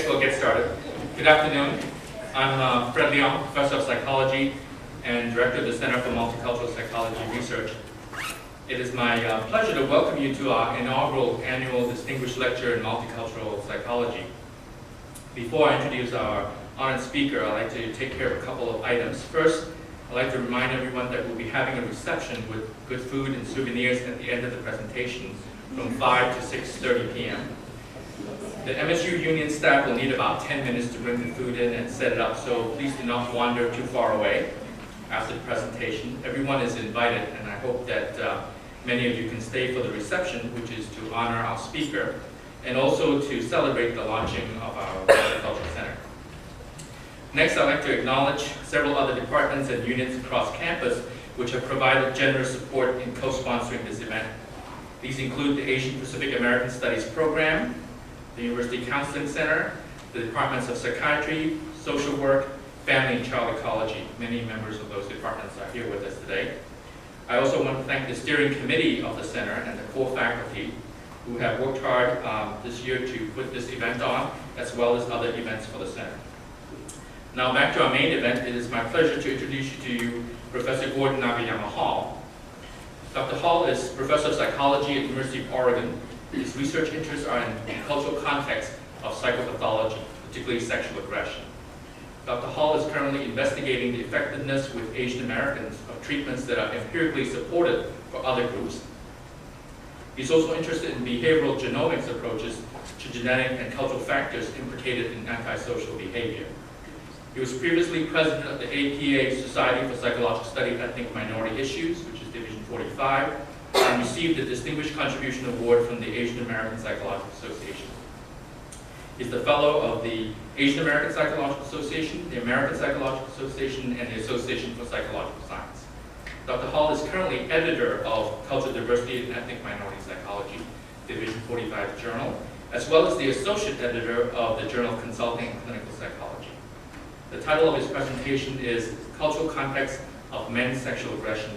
We'll get started. Good afternoon. I'm Fred Leon, Professor of Psychology and Director of the Center for Multicultural Psychology Research. It is my pleasure to welcome you to our inaugural annual Distinguished Lecture in Multicultural Psychology. Before I introduce our honored speaker, I'd like to take care of a couple of items. First, I'd like to remind everyone that we'll be having a reception with good food and souvenirs at the end of the presentation from 5 to 6:30 p.m. The MSU union staff will need about 10 minutes to bring the food in and set it up, so please do not wander too far away after the presentation. Everyone is invited, and I hope that many of you can stay for the reception, which is to honor our speaker, and also to celebrate the launching of our Multicultural Center. Next, I'd like to acknowledge several other departments and units across campus which have provided generous support in co-sponsoring this event. These include the Asian Pacific American Studies Program, the University Counseling Center, the Departments of Psychiatry, Social Work, Family and Child Ecology. Many members of those departments are here with us today. I also want to thank the steering committee of the center and the core faculty who have worked hard this year to put this event on, as well as other events for the center. Now back to our main event, it is my pleasure to introduce you to Professor Gordon Nagayama Hall. Dr. Hall is Professor of Psychology at the University of Oregon. His research interests are in the cultural context of psychopathology, particularly sexual aggression. Dr. Hall is currently investigating the effectiveness with Asian Americans of treatments that are empirically supported for other groups. He's also interested in behavioral genomics approaches to genetic and cultural factors implicated in antisocial behavior. He was previously president of the APA Society for Psychological Study of Ethnic Minority Issues, which is Division 45, and received the Distinguished Contribution Award from the Asian American Psychological Association. He's the fellow of the Asian American Psychological Association, the American Psychological Association, and the Association for Psychological Science. Dr. Hall is currently editor of Cultural Diversity and Ethnic Minority Psychology, Division 45 Journal, as well as the associate editor of the Journal of Consulting and Clinical Psychology. The title of his presentation is Cultural Context of Men's Sexual Aggression.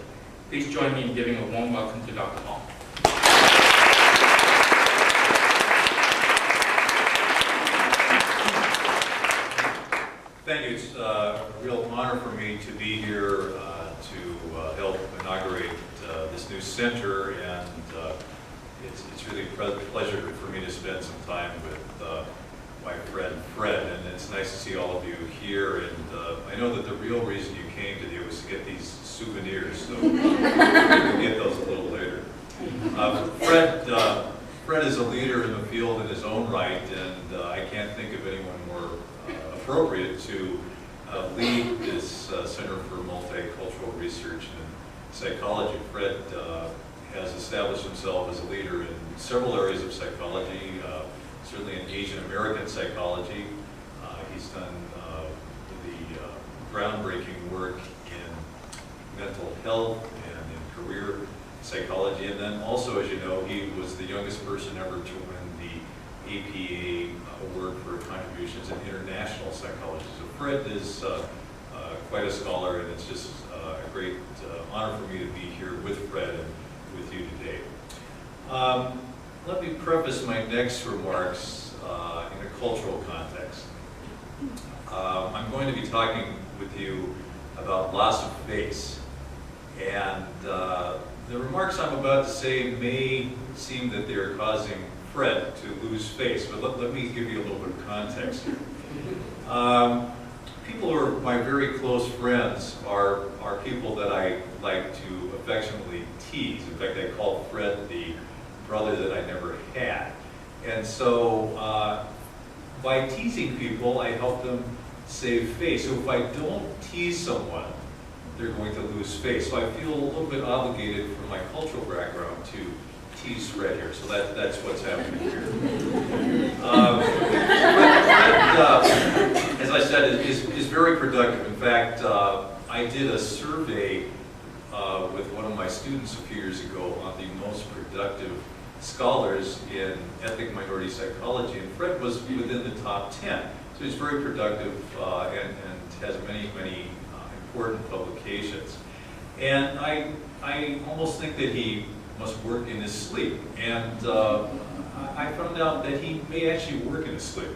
Please join me in giving a warm welcome to Dr. Hall. Thank you. It's a real honor for me to be here to help inaugurate this new center, and it's really a pleasure for me to spend some time with my friend Fred, and it's nice to see all of you here. And I know that the real reason you came today was to get these souvenirs, so we'll get those a little later. Fred is a leader in the field in his own right, and I can't think of anyone more appropriate to lead this Center for Multicultural Research and Psychology. Fred has established himself as a leader in several areas of psychology, certainly in Asian American psychology. He's done the groundbreaking work in mental health and in career psychology, and then also, as you know, he was the youngest person ever to win the APA award for contributions in international psychology. So Fred is quite a scholar, and it's just a great honor for me to be here with Fred and with you today. Let me preface my next remarks in a cultural context. I'm going to be talking with you about loss of face, and the remarks I'm about to say may seem that they are causing Fred to lose face, but let me give you a little bit of context here. People who are my very close friends are people that I like to affectionately tease. In fact, I call Fred the brother that I never had. And so by teasing people, I help them save face. So if I don't tease someone, they're going to lose face. So I feel a little bit obligated from my cultural background to tease Fred here. So that's what's happening here. Fred, as I said, is very productive. In fact, I did a survey with one of my students a few years ago on the most productive scholars in ethnic minority psychology, and Fred was within the top 10. So he's very productive and has many important publications. And I almost think that he must work in his sleep. And I found out that he may actually work in his sleep.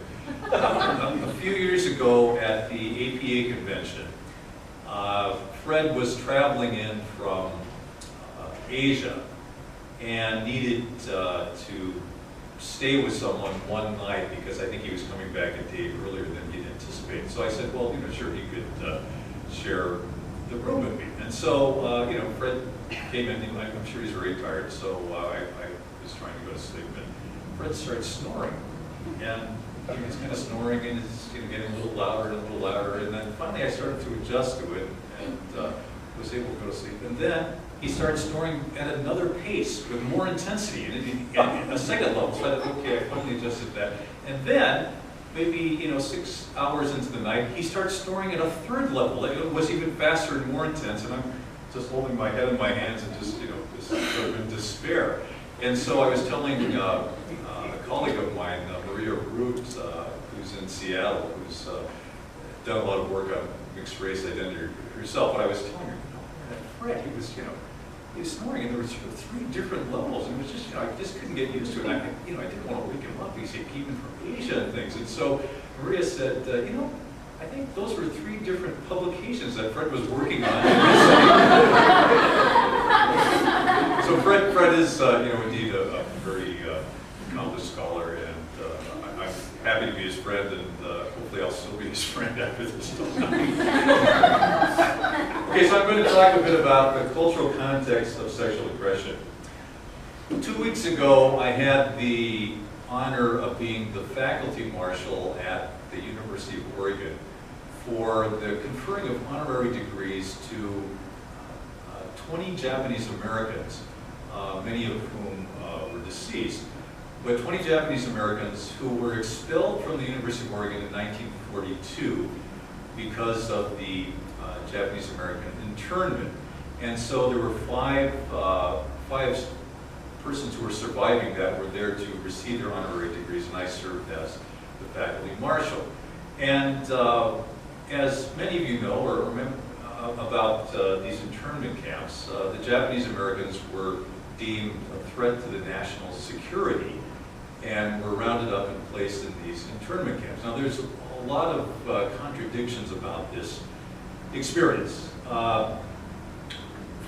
A few years ago at the APA convention, Fred was traveling in from Asia and needed to stay with someone one night because I think he was coming back a day earlier than he'd anticipated. So I said, well, sure, he could share the room with me. And so, Fred came in, and I'm sure he's very tired, so I was trying to go to sleep, and Fred started snoring. And he was kind of snoring, and it's getting a little louder and a little louder, and then finally I started to adjust to it, and was able to go to sleep. And then he started snoring at another pace with more intensity, and a second level. So I thought, okay, I finally adjusted that. And then, maybe 6 hours into the night, he starts snoring at a third level. It was even faster and more intense, and I'm just holding my head in my hands and just sort of in despair. And so I was telling a colleague of mine, Maria Root, who's in Seattle, who's done a lot of work on mixed race identity herself, but I was telling her, Fred, he was snoring, and there were sort of 3 different levels, and it was just, I just couldn't get used to it. And I didn't want to wake him up because he came in from Asia and things. And so Maria said, I think those were 3 different publications that Fred was working on. So Fred is, indeed a very accomplished scholar, and I'm happy to be his friend, and hopefully I'll still be his friend after this time. Okay, so I'm going to talk a bit about the cultural context of sexual aggression. 2 weeks ago, I had the honor of being the faculty marshal at the University of Oregon for the conferring of honorary degrees to 20 Japanese Americans, many of whom were deceased, but 20 Japanese Americans who were expelled from the University of Oregon in 1942 because of the Japanese American internment. And so there were five persons who were surviving that were there to receive their honorary degrees, and I served as the faculty marshal. And as many of you know or remember about these internment camps, the Japanese Americans were deemed a threat to the national security and were rounded up and placed in these internment camps. Now there's a lot of contradictions about this experience.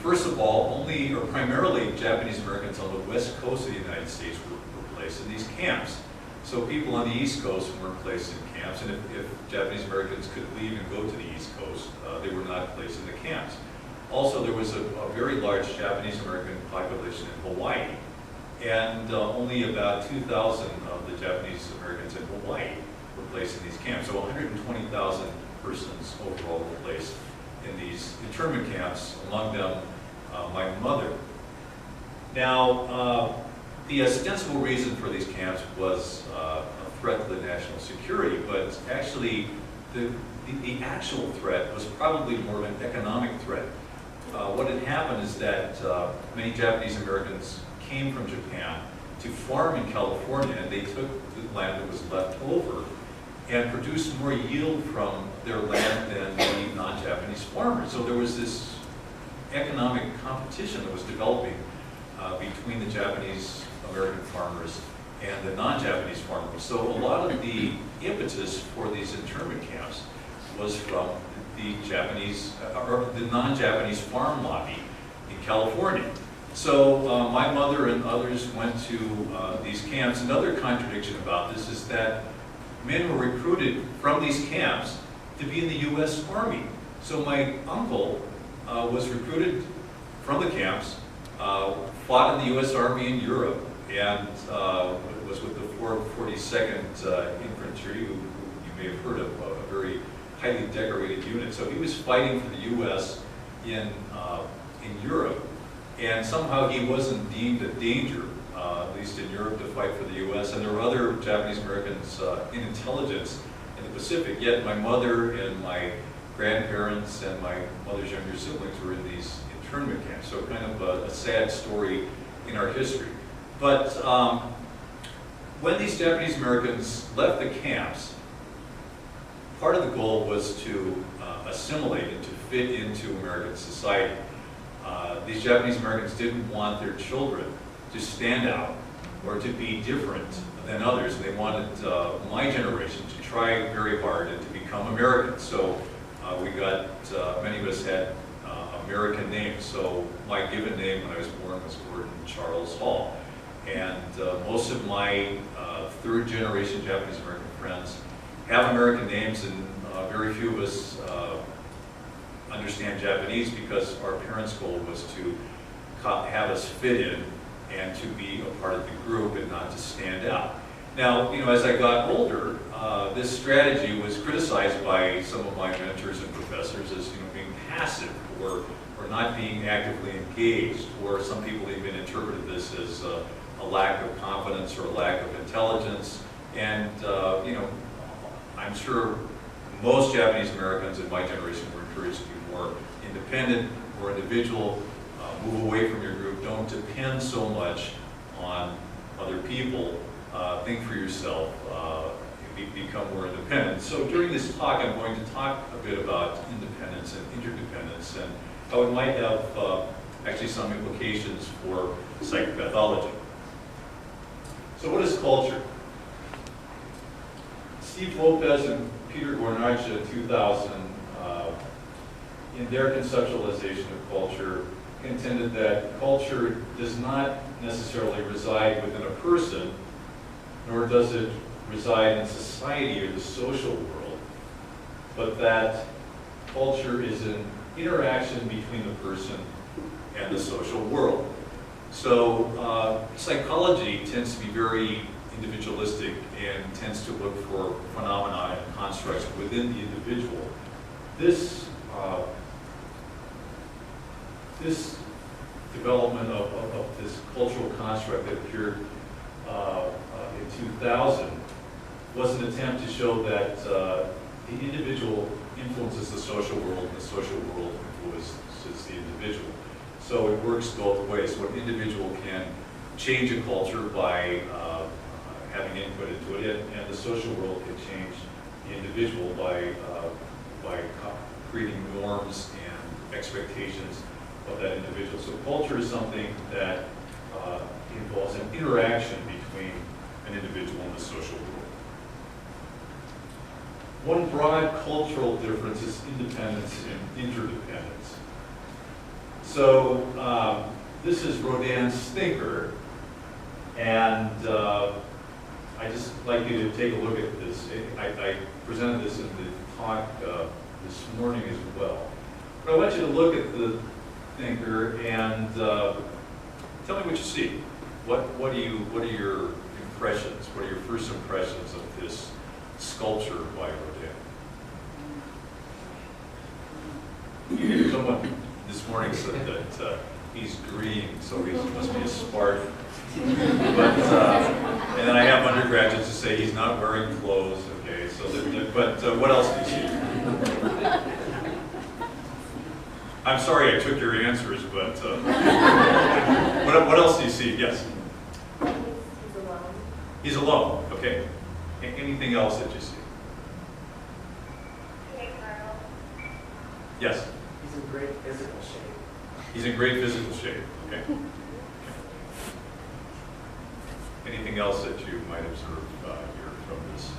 First of all, only or primarily Japanese Americans on the west coast of the United States were placed in these camps. So people on the East Coast weren't placed in camps, and if Japanese Americans could leave and go to the East Coast, they were not placed in the camps. Also, there was a very large Japanese American population in Hawaii, and only about 2,000 of the Japanese Americans in Hawaii were placed in these camps. So 120,000 persons overall were placed in these internment camps, among them my mother. Now, the ostensible reason for these camps was a threat to the national security, but actually the actual threat was probably more of an economic threat. What had happened is that many Japanese Americans came from Japan to farm in California, and they took the land that was left over and produced more yield from their land than the non-Japanese farmers. So there was this economic competition that was developing between the Japanese American farmers and the non-Japanese farmers. So a lot of the impetus for these internment camps was from the Japanese, or the non-Japanese farm lobby in California. So my mother and others went to these camps. Another contradiction about this is that men were recruited from these camps to be in the U.S. Army. So my uncle was recruited from the camps, fought in the U.S. Army in Europe, and was with the 442nd Infantry, who you may have heard of, a very highly decorated unit. So he was fighting for the U.S. in Europe, and somehow he wasn't deemed a danger, at least in Europe, to fight for the U.S. And there were other Japanese Americans in intelligence in the Pacific, yet my mother and my grandparents and my mother's younger siblings were in these internment camps. So kind of a sad story in our history. But when these Japanese Americans left the camps, part of the goal was to assimilate and to fit into American society. these Japanese Americans didn't want their children to stand out or to be different than others. They wanted my generation to try very hard and to become Americans. So we got, many of us had American names. So my given name when I was born was Gordon Charles Hall. And most of my third generation Japanese American friends have American names, and very few of us understand Japanese because our parents' goal was to have us fit in and to be a part of the group and not to stand out. Now, as I got older, this strategy was criticized by some of my mentors and professors as being passive or not being actively engaged, or some people even interpreted this as a lack of confidence or a lack of intelligence. And I'm sure most Japanese Americans in my generation were encouraged to be more independent, more individual, move away from your group, don't depend so much on other people, think for yourself, become more independent. So during this talk, I'm going to talk a bit about independence and interdependence and how it might have actually some implications for psychopathology. So what is culture? Steve Lopez and Peter Gornacha in 2000, in their conceptualization of culture, contended that culture does not necessarily reside within a person, nor does it reside in society or the social world, but that culture is an interaction between the person and the social world. So psychology tends to be very individualistic and tends to look for phenomena and constructs within the individual. This development of this cultural construct that appeared in 2000 was an attempt to show that the individual influences the social world and the social world influences the individual. So it works both ways. So an individual can change a culture by having input into it, and the social world can change the individual by creating norms and expectations of that individual. So culture is something that involves an interaction between an individual and the social world. One broad cultural difference is independence and interdependence. So this is Rodin's thinker, and I just like you to take a look at this. I presented this in the talk this morning as well. But I want you to look at the thinker and tell me what you see. What are your impressions? What are your first impressions of this sculpture by Rodin? Someone this morning said that he's green, so he must be a Spartan. But and then I have undergraduates who say he's not wearing clothes. Okay, so but what else do you see? I'm sorry I took your answers, but what else do you see? Yes. He's alone. He's alone. Okay. Anything else that you see? Yes. He's in great physical shape. He's in great physical shape. Okay. Anything else that you might observe here from this?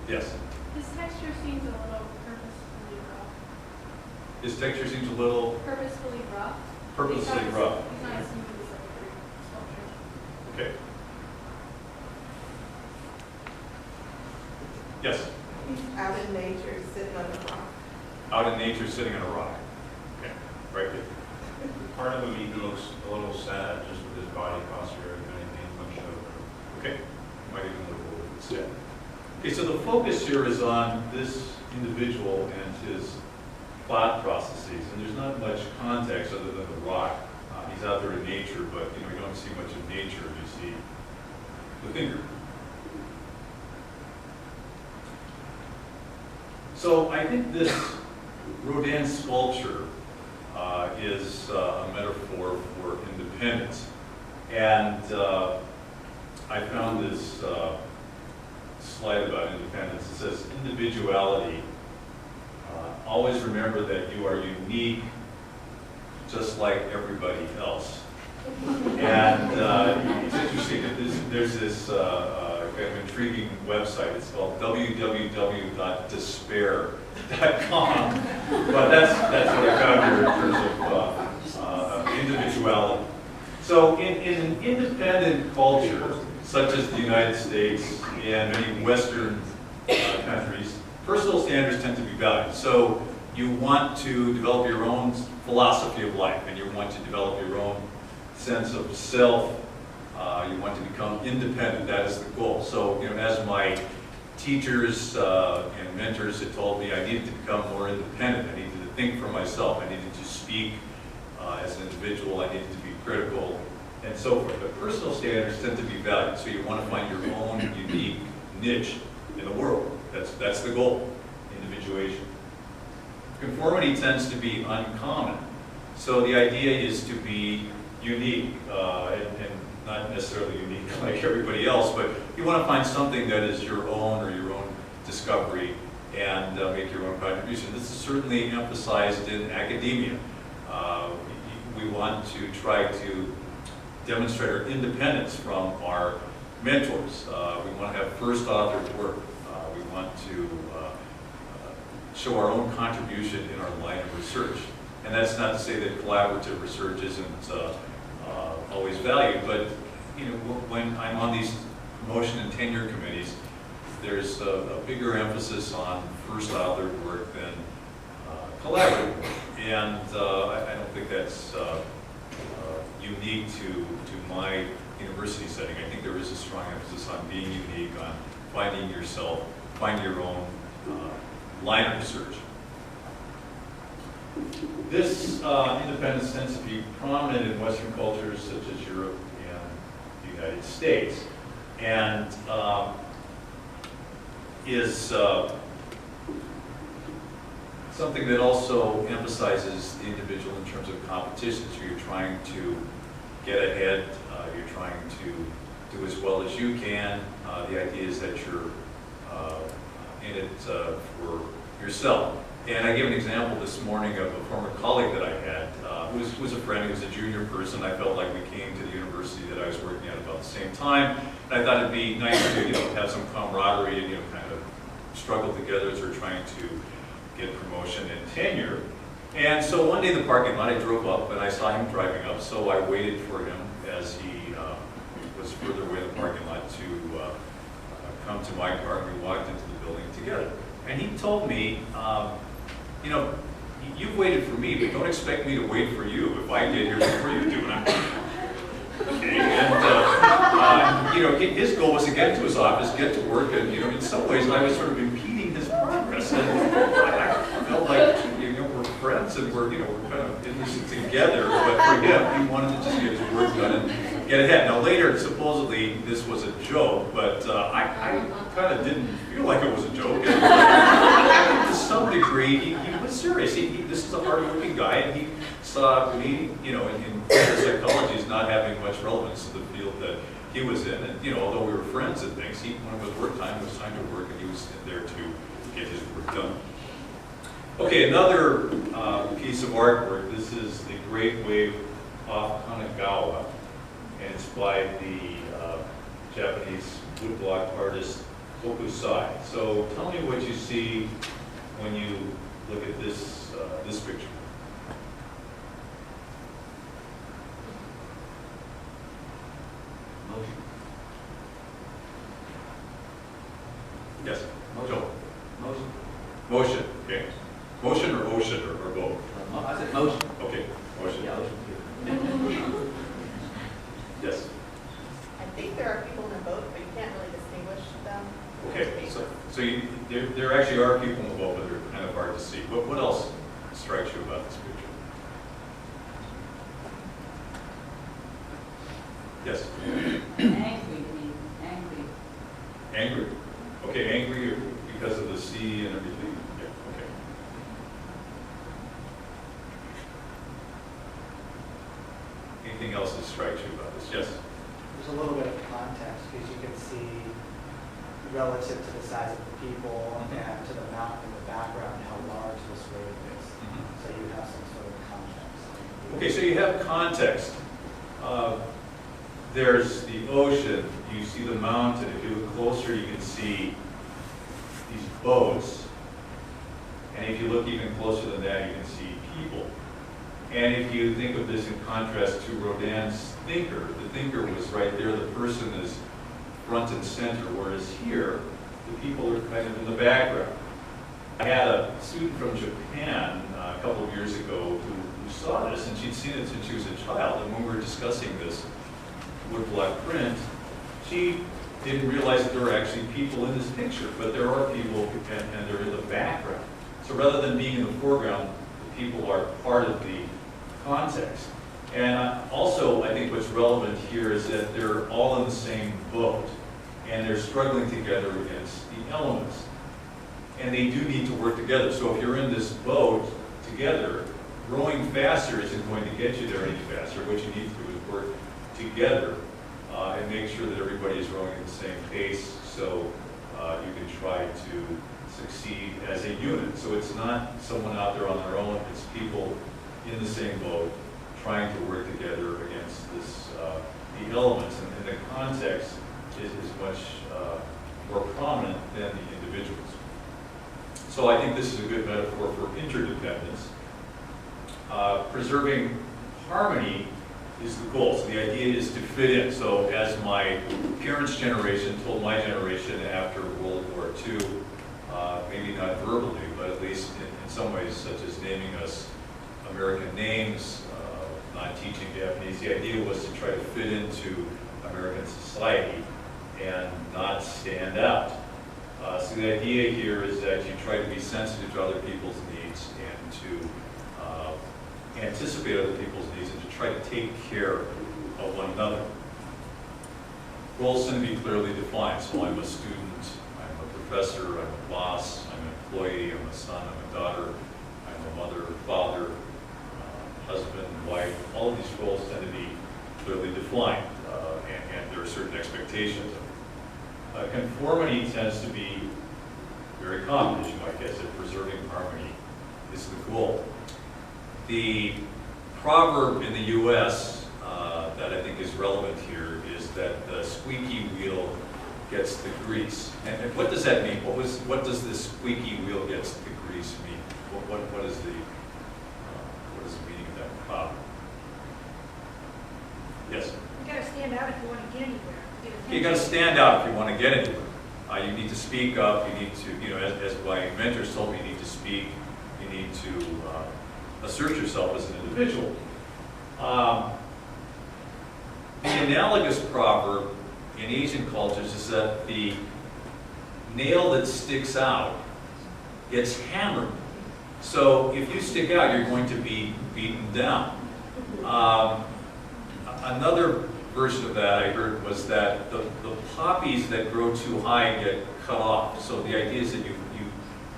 Yes. His texture seems a little purposefully rough. His texture seems a little Purposefully rough. purposely rough. He's not as smooth as a sculpture. Okay. Yes. He's out in nature, sitting on a rock. Out in nature, sitting on a rock. Okay. Right there. Part of him, he looks a little sad just with his body posture and anything much over. Okay. Might even look a little bit sad. Okay, so the focus here is on this individual and his thought processes, and there's not much context other than the rock. He's out there in nature, but you don't see much of nature. You see the finger. So I think this Rodin sculpture is a metaphor for independence, and I found this slide about independence. It says individuality. Always remember that you are unique just like everybody else. And it's interesting that there's this kind of intriguing website. It's called www.despair.com. But that's what I found here in terms of individuality. So in an independent culture, such as the United States and many Western countries, personal standards tend to be valued. So you want to develop your own philosophy of life, and you want to develop your own sense of self. You want to become independent. That is the goal. So, as my teachers and mentors had told me, I needed to become more independent. I needed to think for myself. I needed to speak as an individual. I needed to be critical, and so forth. But personal standards tend to be valued. So you want to find your own unique niche in the world. That's the goal, individuation. Conformity tends to be uncommon. So the idea is to be unique, and not necessarily unique like everybody else, but you want to find something that is your own or your own discovery and make your own contribution. This is certainly emphasized in academia. We want to try to demonstrate our independence from our mentors. We want to have first authored work. We want to show our own contribution in our line of research. And that's not to say that collaborative research isn't always valued, but when I'm on these promotion and tenure committees, there's a bigger emphasis on first authored work than collaborative work. And I don't think that's unique to my university setting. I think there is a strong emphasis on being unique, on finding yourself, finding your own line of research. This independence tends to be prominent in Western cultures such as Europe and the United States, and is something that also emphasizes the individual in terms of competition. So you're trying to get ahead, you're trying to do as well as you can. The idea is that you're in it for yourself. And I gave an example this morning of a former colleague that I had, who was a friend, who was a junior person. I felt like we came to the university that I was working at about the same time. And I thought it'd be nice to have some camaraderie and kind of struggle together as we're trying to get promotion and tenure. And so one day in the parking lot, I drove up and I saw him driving up, so I waited for him as he was further away in the parking lot to come to my car, and we walked into the building together. And he told me, you've waited for me, but don't expect me to wait for you if I get here before you do. And I'm like, okay. And his goal was to get to his office, get to work, and in some ways I was sort of impeding his progress. And I felt like we're friends and we're kind of in this together. But for him, he wanted to just get his work done and get ahead. Now later, supposedly this was a joke, but I kind of didn't feel like it was a joke. And to some degree, he was serious. This is a hard-working guy, and he saw me, in psychology as not having much relevance to the field that he was in. And although we were friends and things, when it was work time, it was time to work, and he was there to get his work done. Okay, another piece of artwork. This is the Great Wave off Nagayama, and it's by the Japanese woodblock artist Hokusai. So tell me what you see when you look at this this picture. Motion. Yes, Motion. Joe. Motion. Motion, okay. Motion or ocean or both? I said motion. Okay, motion. Yeah, motion. Yes. I think there are people in the boat, but you can't really distinguish them. Okay, so there actually are people in the boat, but they're kind of hard to see. What else strikes you about this picture? Yes? Angry. Angry? Okay, angry because of the sea and everything? Yeah, okay. Anything else that strikes you about this? Yes? There's a little bit of context because you can see relative to the size of the people and to the mountain in the background how large this wave is. So you have some sort of context. Okay, so you have context. There's the ocean, you see the mountain. If you look closer, you can see these boats. And if you look even closer than that, you can see people. And if you think of this in contrast to Rodin's thinker, the thinker was right there, the person is front and center, whereas here, the people are kind of in the background. I had a student from Japan a couple of years ago who saw this, and she'd seen it since she was a child, and when we were discussing this woodblock print, she didn't realize that there were actually people in this picture, but there are people, and they're in the background. So rather than being in the foreground, the people are part of the context. And also, I think what's relevant here is that they're all in the same boat, and they're struggling together against the elements. And they do need to work together. So if you're in this boat together, rowing faster isn't going to get you there any faster. What you need to do is work together and make sure that everybody is rowing at the same pace, so you can try to succeed as a unit. So it's not someone out there on their own, it's people in the same boat trying to work together against this, the elements, and the context is much more prominent than the individuals. So I think this is a good metaphor for interdependence. Preserving harmony is the goal. So the idea is to fit in. So as my parents' generation told my generation after World War II, maybe not verbally, but at least in some ways, such as naming us American names, not teaching Japanese, the idea was to try to fit into American society and not stand out. So the idea here is that you try to be sensitive to other people's needs and to anticipate other people's needs and to try to take care of one another. Roles tend to be clearly defined. So I'm a student, I'm a professor, I'm a boss, I'm an employee, I'm a son, I'm a daughter, I'm a mother, father, husband, wife. All of these roles tend to be clearly defined, and there are certain expectations. Conformity tends to be very common, as you might guess, that preserving harmony is the goal. The proverb in the U.S. That I think is relevant here is that the squeaky wheel gets the grease. And what does that mean? What does this squeaky wheel gets the grease mean? What is the meaning of that proverb? Yes? You gotta stand out if you want to get anywhere. You got to stand out if you want to get anywhere. You need to speak up. You need to, as my mentors told me, you need to speak. You need to assert yourself as an individual. The analogous proverb in Asian cultures is that the nail that sticks out gets hammered. So if you stick out, you're going to be beaten down. Another version of that I heard was that the poppies that grow too high get cut off. So the idea is that you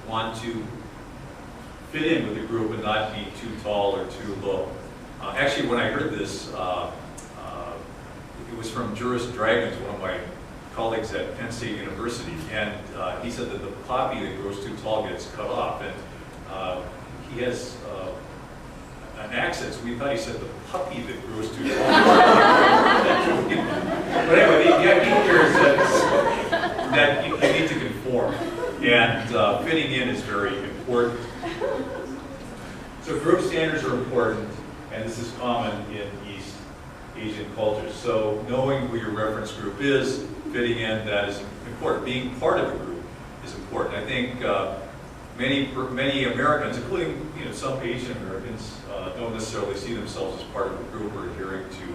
want to fit in with the group and not be too tall or too low. Actually, when I heard this, it was from Juris Dragons, one of my colleagues at Penn State University, and he said that the poppy that grows too tall gets cut off. And he has an accent, so we thought he said the puppy that grows too tall. But anyway, the idea here is that you need to conform, and fitting in is very important. So group standards are important, and this is common in East Asian cultures. So knowing who your reference group is, fitting in, that is important. Being part of a group is important. I think many Americans, including some Asian Americans, don't necessarily see themselves as part of a group or adhering to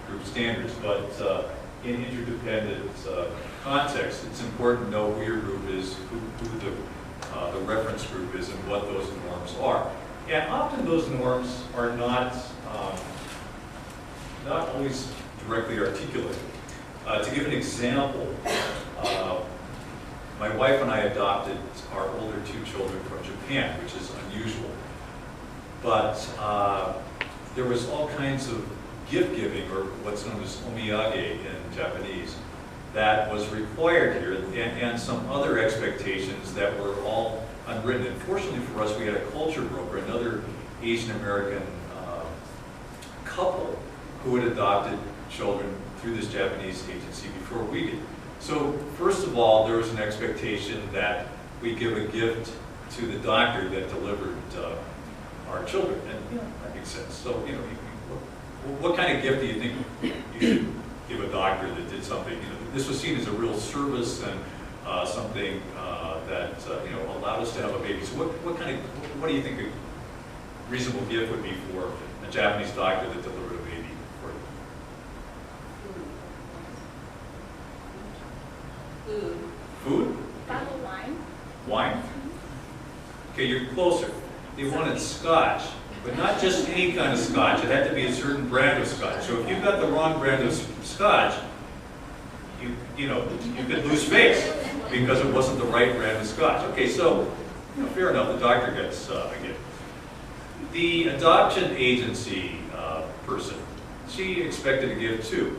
group standards. But in interdependent context, it's important to know who your group is, who the reference group is, and what those norms are. And often those norms are not always directly articulated. To give an example, my wife and I adopted our older two children from Japan, which is unusual. But there was all kinds of gift giving, or what's known as omiyage in Japanese, that was required here, and some other expectations that were all unwritten. And fortunately for us, we had a culture broker, another Asian American couple who had adopted children through this Japanese agency before we did. So first of all, there was an expectation that we give a gift to the doctor that delivered our children, and that makes sense. So what kind of gift do you think you should give a doctor that did something? This was seen as a real service and something that allowed us to have a baby. So what do you think a reasonable gift would be for a Japanese doctor that delivered a baby for you? Food. Food? Bottle of wine. Wine? Okay, you're closer. They wanted scotch, but not just any kind of scotch. It had to be a certain brand of scotch. So if you got the wrong brand of scotch, you could lose face because it wasn't the right brand of scotch. Okay, so fair enough. The doctor gets a gift. The adoption agency person, she expected a gift too.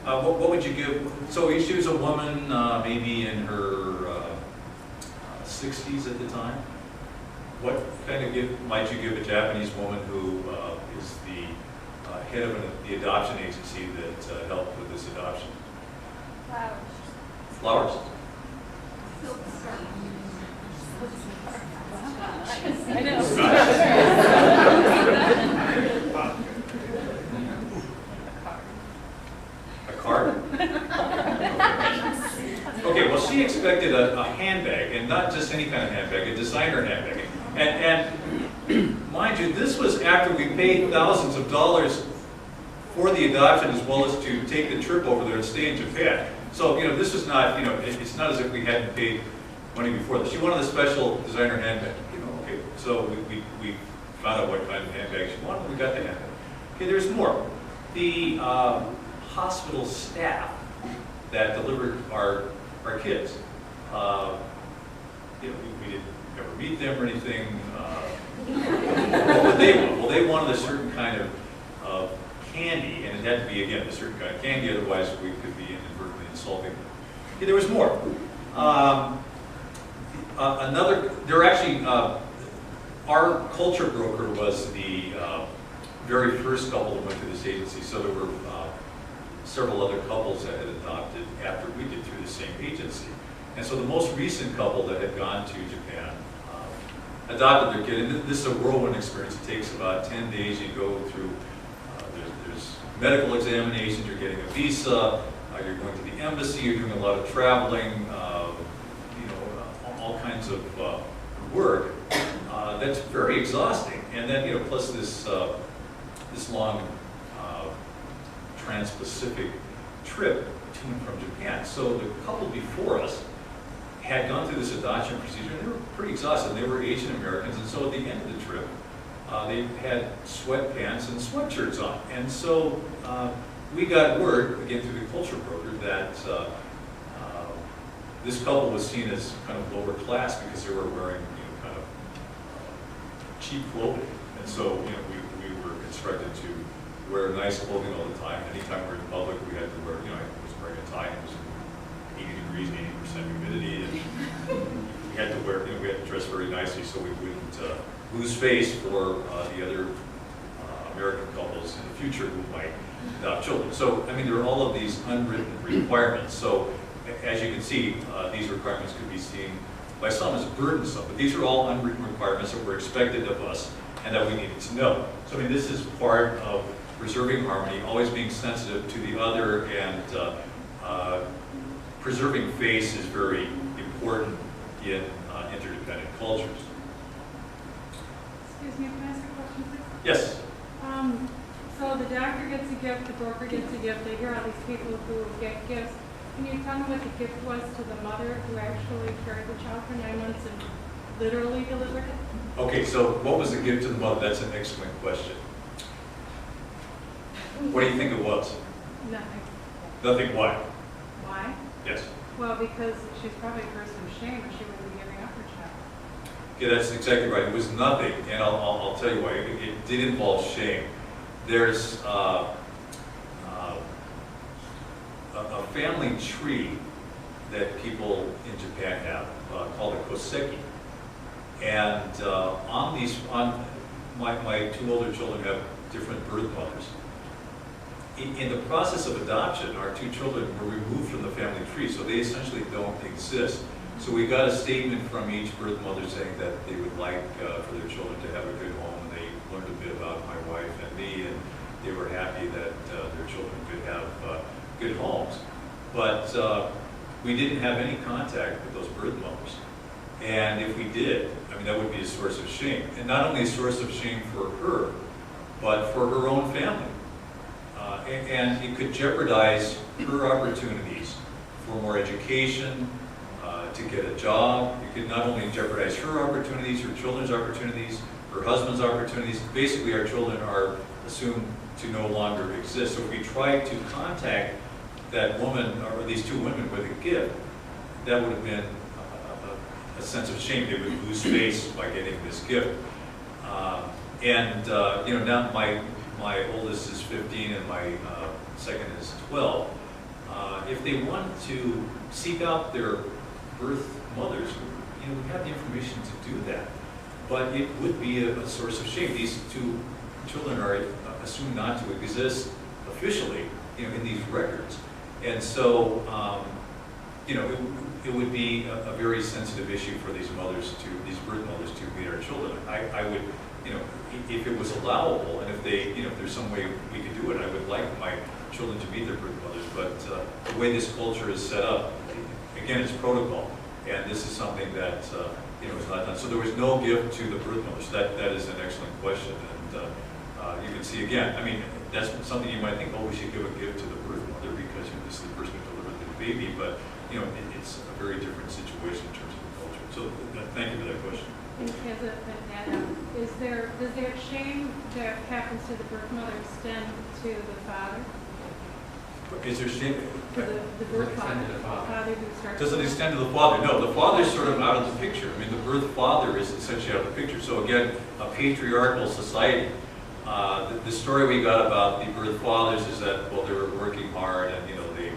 What would you give? So she was a woman, maybe in her 60s at the time. What kind of gift might you give a Japanese woman who is the head of the adoption agency that helped with this adoption? Flowers. Flowers? I know. A card? Okay, well, she expected a handbag, and not just any kind of handbag, a designer handbag. And mind you, this was after we paid thousands of dollars for the adoption as well as to take the trip over there and stay in Japan. So, this is not, it's not as if we hadn't paid money before this. She wanted a special designer handbag. Okay, so we found out what kind of handbag she wanted, and we got the handbag. Okay, there's more. The hospital staff that delivered our kids, we didn't ever meet them or anything. What did they want? Well, they wanted a certain kind of candy, and it had to be, again, a certain kind of candy, otherwise we could be inadvertently insulting them. Okay, there was more. Our culture broker was the very first couple that went to this agency, so there were several other couples that had adopted after we did through the same agency. And so the most recent couple that had gone to Japan adopted their kid, and this is a whirlwind experience. It takes about 10 days. You go through, there's medical examinations, you're getting a visa, you're going to the embassy, you're doing a lot of traveling, all kinds of work. That's very exhausting. And then, plus this long trans-Pacific trip to and from Japan. So the couple before us had gone through this adoption procedure, and they were pretty exhausted. They were Asian Americans, and so at the end of the trip, they had sweatpants and sweatshirts on. And so we got word, again through the culture broker, that this couple was seen as kind of lower class because they were wearing kind of cheap clothing. And so we were instructed to wear nice clothing all the time. Anytime we were in public, we had to wear, I was wearing a tie, it was 80 degrees, 80% humidity, and we had to wear, we had to dress very nicely so we wouldn't lose face for the other American couples in the future who might adopt children. So, there are all of these unwritten requirements. So, as you can see, these requirements could be seen by some as burdensome, but these are all unwritten requirements that were expected of us and that we needed to know. So, this is part of preserving harmony, always being sensitive to the other, and preserving face is very important in interdependent cultures. Excuse me, can I ask a question, please? Yes? So the doctor gets a gift, the broker gets a gift, they hear all these people who get gifts. Can you tell me what the gift was to the mother who actually carried the child for 9 months and literally delivered it? Okay, so what was the gift to the mother? That's an excellent question. What do you think it was? Nothing. Nothing what? Why? Yes. Well, because she's probably a person of shame or she wouldn't be giving up her child. Yeah, that's exactly right. It was nothing, and I'll tell you why. It did involve shame. There's a family tree that people in Japan have called a koseki, and my two older children have different birth mothers, in the process of adoption, our two children were removed from the family tree, so they essentially don't exist. So we got a statement from each birth mother saying that they would like for their children to have a good home, and they learned a bit about my wife and me, and they were happy that their children could have good homes. But we didn't have any contact with those birth mothers. And if we did, I mean, that would be a source of shame. And not only a source of shame for her, but for her own family. And it could jeopardize her opportunities for more education, to get a job. It could not only jeopardize her opportunities, her children's opportunities, her husband's opportunities. Basically, our children are assumed to no longer exist. So if we try to contact that woman, or these two women with a gift, that would have been a sense of shame. They would lose face by getting this gift. You know, now my oldest is 15 and my second is 12. If they wanted to seek out their birth mothers, you know, we have the information to do that. But it would be a source of shame. These two children are assumed not to exist officially, you know, in these records. And so, you know, it would be a very sensitive issue for these birth mothers to meet our children. I would, you know, if it was allowable, and if they, you know, if there's some way we could do it, I would like my children to meet their birth mothers. But the way this culture is set up, again, it's protocol, and this is something that you know, is not done. So there was no gift to the birth mothers. That is an excellent question, and you can see again. I mean, that's something you might think, oh, we should give a gift to the birth mother because, you know, this is the person who delivered the baby. But you know, it's a very different situation in terms of the culture. So thank you for that question. Does that shame that happens to the birth mother extend to the father? Is there shame? To the birth father, the father who starts. Does it extend to the father? No, the father's sort of out of the picture. I mean, the birth father is essentially out of the picture. So again, a patriarchal society. The story we got about the birth fathers is that, well, they were working hard, and you know, they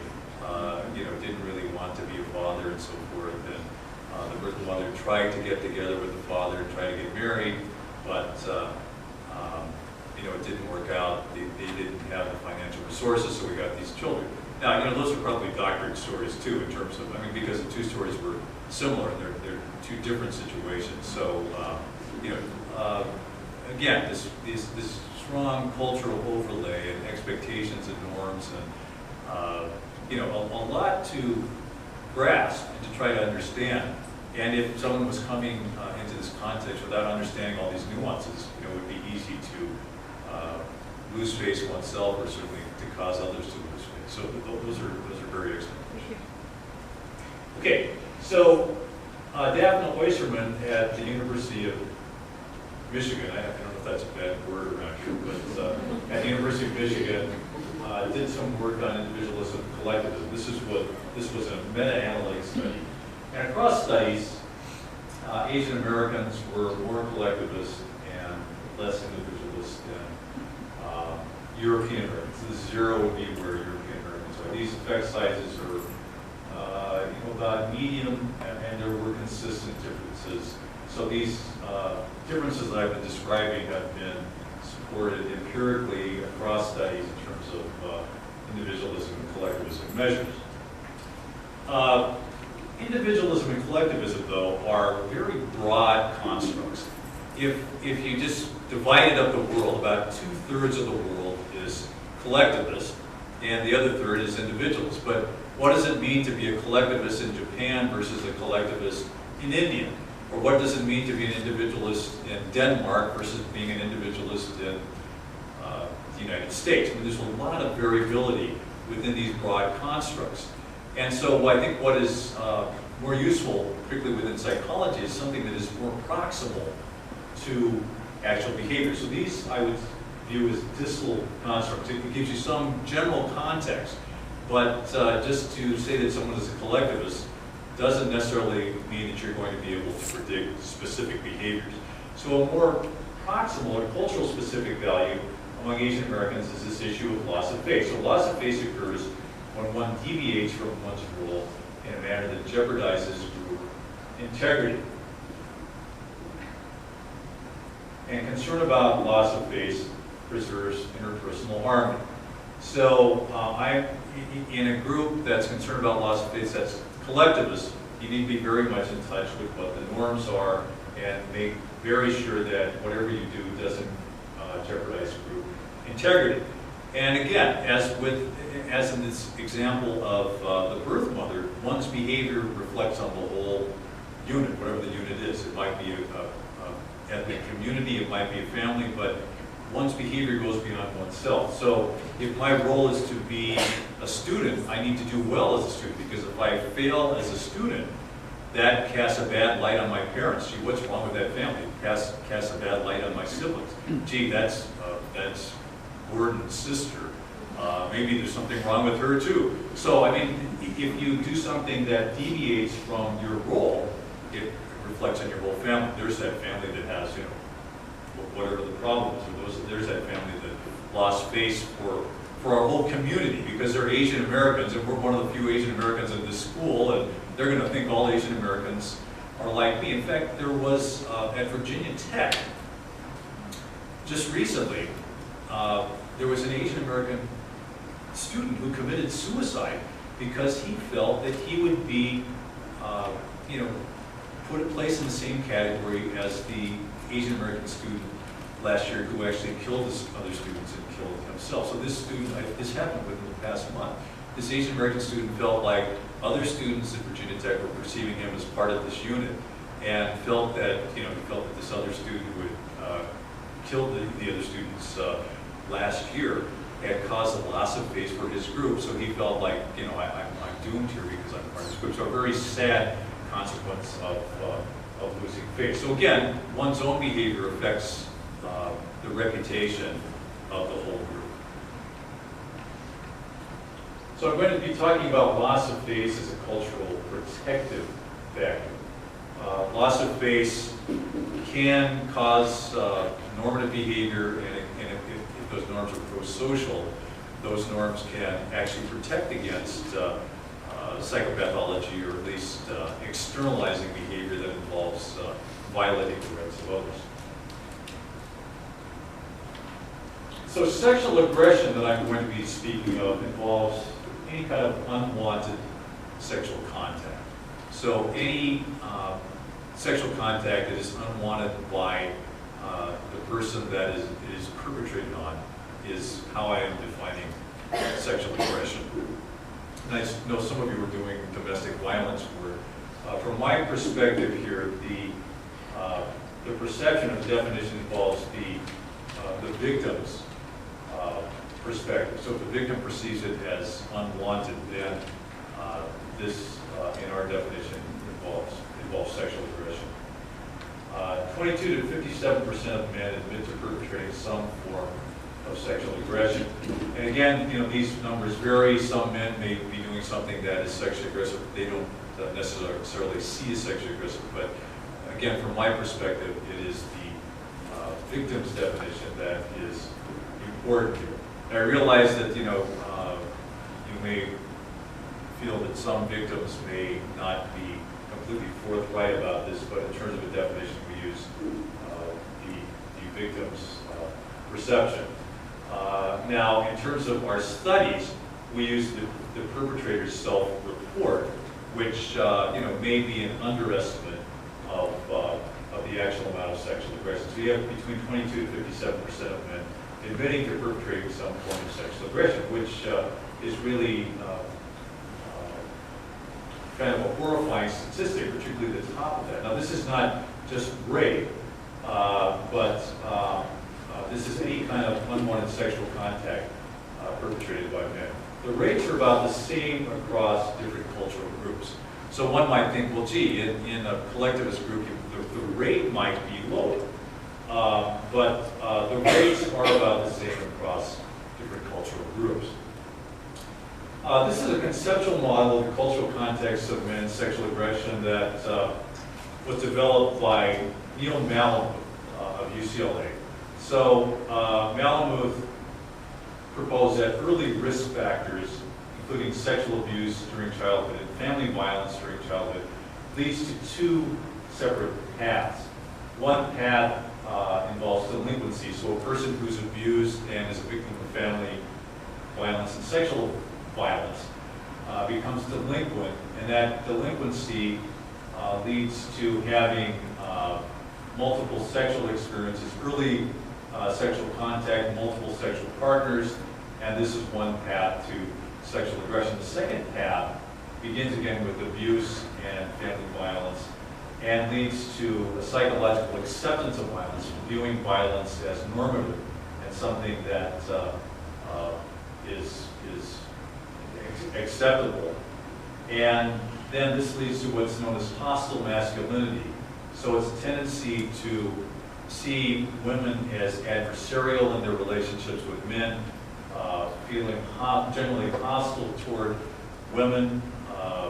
you know, didn't really want to be a father and so forth. And the birth mother tried to get together with the father and try to get married, but you know, it didn't work out. They didn't have the financial resources, so we got these children. Now, you know, those are probably doctored stories too, in terms of, I mean, because the two stories were similar, and they're two different situations. So, you know, again, this strong cultural overlay and expectations and norms, and you know, a lot to grasp and to try to understand. And if someone was coming into this context without understanding all these nuances, you know, it would be easy to lose face oneself, or certainly to cause others to lose face. So those are very excellent. Okay, so Daphne Oysterman at the University of Michigan, I don't know if that's a bad word or not, but at the University of Michigan, did some work on individualism and collectivism. This was a meta-analytic study. And across studies, Asian Americans were more collectivist and less individualist than European Americans. So the zero would be where European Americans are. These effect sizes are you know, about medium, and there were consistent differences. So these differences that I've been describing have been supported empirically across studies in terms of individualism and collectivism measures. Individualism and collectivism, though, are very broad constructs. If you just divided up the world, about 2/3 of the world is collectivist, and the other third is individualist. But what does it mean to be a collectivist in Japan versus a collectivist in India? Or what does it mean to be an individualist in Denmark versus being an individualist in the United States? I mean, there's a lot of variability within these broad constructs. And so I think what is more useful, particularly within psychology, is something that is more proximal to actual behavior. So these I would view as distal constructs. It gives you some general context, but just to say that someone is a collectivist doesn't necessarily mean that you're going to be able to predict specific behaviors. So a more proximal or cultural specific value among Asian Americans is this issue of loss of faith. So loss of faith occurs when one deviates from one's role in a manner that jeopardizes group integrity. And concern about loss of faith preserves interpersonal harmony. So I'm in a group that's concerned about loss of faith, that's collectivist. You need to be very much in touch with what the norms are and make very sure that whatever you do doesn't jeopardize group integrity. And again, as in this example of the birth mother, one's behavior reflects on the whole unit, whatever the unit is. It might be a ethnic community, it might be a family, but one's behavior goes beyond oneself. So if my role is to be a student, I need to do well as a student, because if I fail as a student, that casts a bad light on my parents. Gee, what's wrong with that family? Casts a bad light on my siblings. Gee, that's Gordon's sister. Maybe there's something wrong with her too. So, I mean, if you do something that deviates from your role, it reflects on your whole family. There's that family that has, whatever the problem is, or there's that family that lost face for our whole community because they're Asian Americans, and we're one of the few Asian Americans in this school, and they're going to think all Asian Americans are like me. In fact, there was at Virginia Tech, just recently, there was an Asian American student who committed suicide because he felt that he would be, placed in the same category as the Asian American student last year who actually killed his other students and killed himself. So this student, this happened within the past month. This Asian American student felt like other students at Virginia Tech were perceiving him as part of this unit, and felt that he felt that this other student who had killed the other students last year had caused a loss of face for his group. So he felt like I'm doomed here because I'm part of this group. So a very sad consequence of losing face. So again, one's own behavior affects the reputation of the whole group. So I'm going to be talking about loss of face as a cultural protective factor. Loss of face can cause normative behavior, and if those norms are pro-social, those norms can actually protect against psychopathology, or at least externalizing behavior that involves violating the rights of others. So sexual aggression that I'm going to be speaking of involves any kind of unwanted sexual contact. So any sexual contact that is unwanted by the person that it is perpetrated on is how I am defining sexual aggression. And I know some of you are doing domestic violence work. From my perspective here, the perception of definition involves the victim's perspective. So if the victim perceives it as unwanted, then this, in our definition, involves sexual aggression. 22 to 57% of men admit to perpetrating some form of sexual aggression. And again, these numbers vary. Some men may be doing something that is sexually aggressive. They don't necessarily see as sexually aggressive, but again, from my perspective, it is the victim's definition that is important here. And I realize that you may feel that some victims may not be completely forthright about this, but in terms of a definition, we use the victim's perception. Now, in terms of our studies, we use the perpetrator's self-report, which may be an underestimate of the actual amount of sexual aggression. So you have between 22 to 57% of men admitting to perpetrating some form of sexual aggression, which is really kind of a horrifying statistic, particularly the top of that. Now, this is not just rape, but this is any kind of unwanted sexual contact perpetrated by men. The rates are about the same across different cultural groups. So one might think, well, gee, in a collectivist group, the rate might be lower. But the rates are about the same across different cultural groups. This is a conceptual model of the cultural context of men's sexual aggression that was developed by Neil Malamuth of UCLA. So Malamuth proposed that early risk factors, including sexual abuse during childhood and family violence during childhood, leads to two separate paths. One path involves delinquency, so a person who's abused and is a victim of family violence and sexual violence becomes delinquent, and that delinquency leads to having multiple sexual experiences, early sexual contact, multiple sexual partners, and this is one path to sexual aggression. The second path begins again with abuse and family violence and leads to a psychological acceptance of violence, viewing violence as normative and something that is acceptable. And then this leads to what's known as hostile masculinity. So it's a tendency to see women as adversarial in their relationships with men, feeling generally hostile toward women,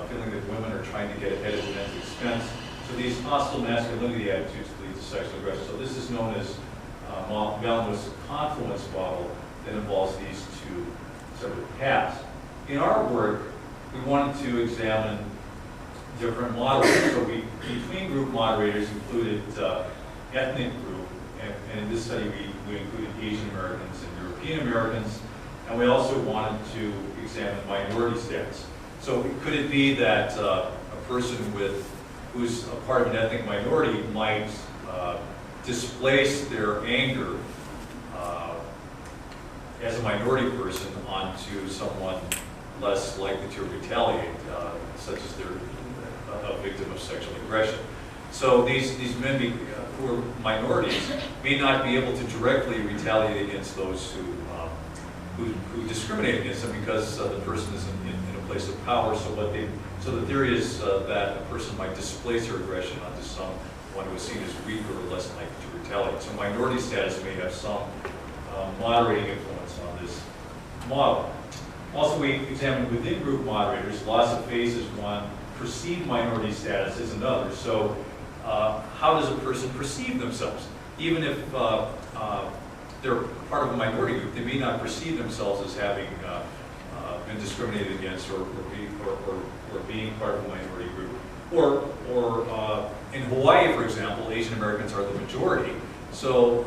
feeling that women are trying to get ahead at men's expense. So these hostile masculinity attitudes lead to sexual aggression. So this is known as Malmus' confluence model that involves these two separate paths. In our work, we wanted to examine different moderators. So between group moderators included ethnic group, and in this study we included Asian Americans and European Americans, and we also wanted to examine minority status. So could it be that a person who's a part of an ethnic minority might displace their anger as a minority person onto someone less likely to retaliate, such as they're a victim of sexual aggression. So these men who are minorities may not be able to directly retaliate against those who discriminate against them because the person is in a place of power. So the theory is that a person might displace their aggression onto someone who is seen as weaker or less likely to retaliate. So minority status may have some moderating influence on this model. Also, we examined within group moderators, loss of face is one, perceived minority status is another. So how does a person perceive themselves? Even if they're part of a minority group, they may not perceive themselves as having been discriminated against or being part of a minority group. Or in Hawaii, for example, Asian Americans are the majority. So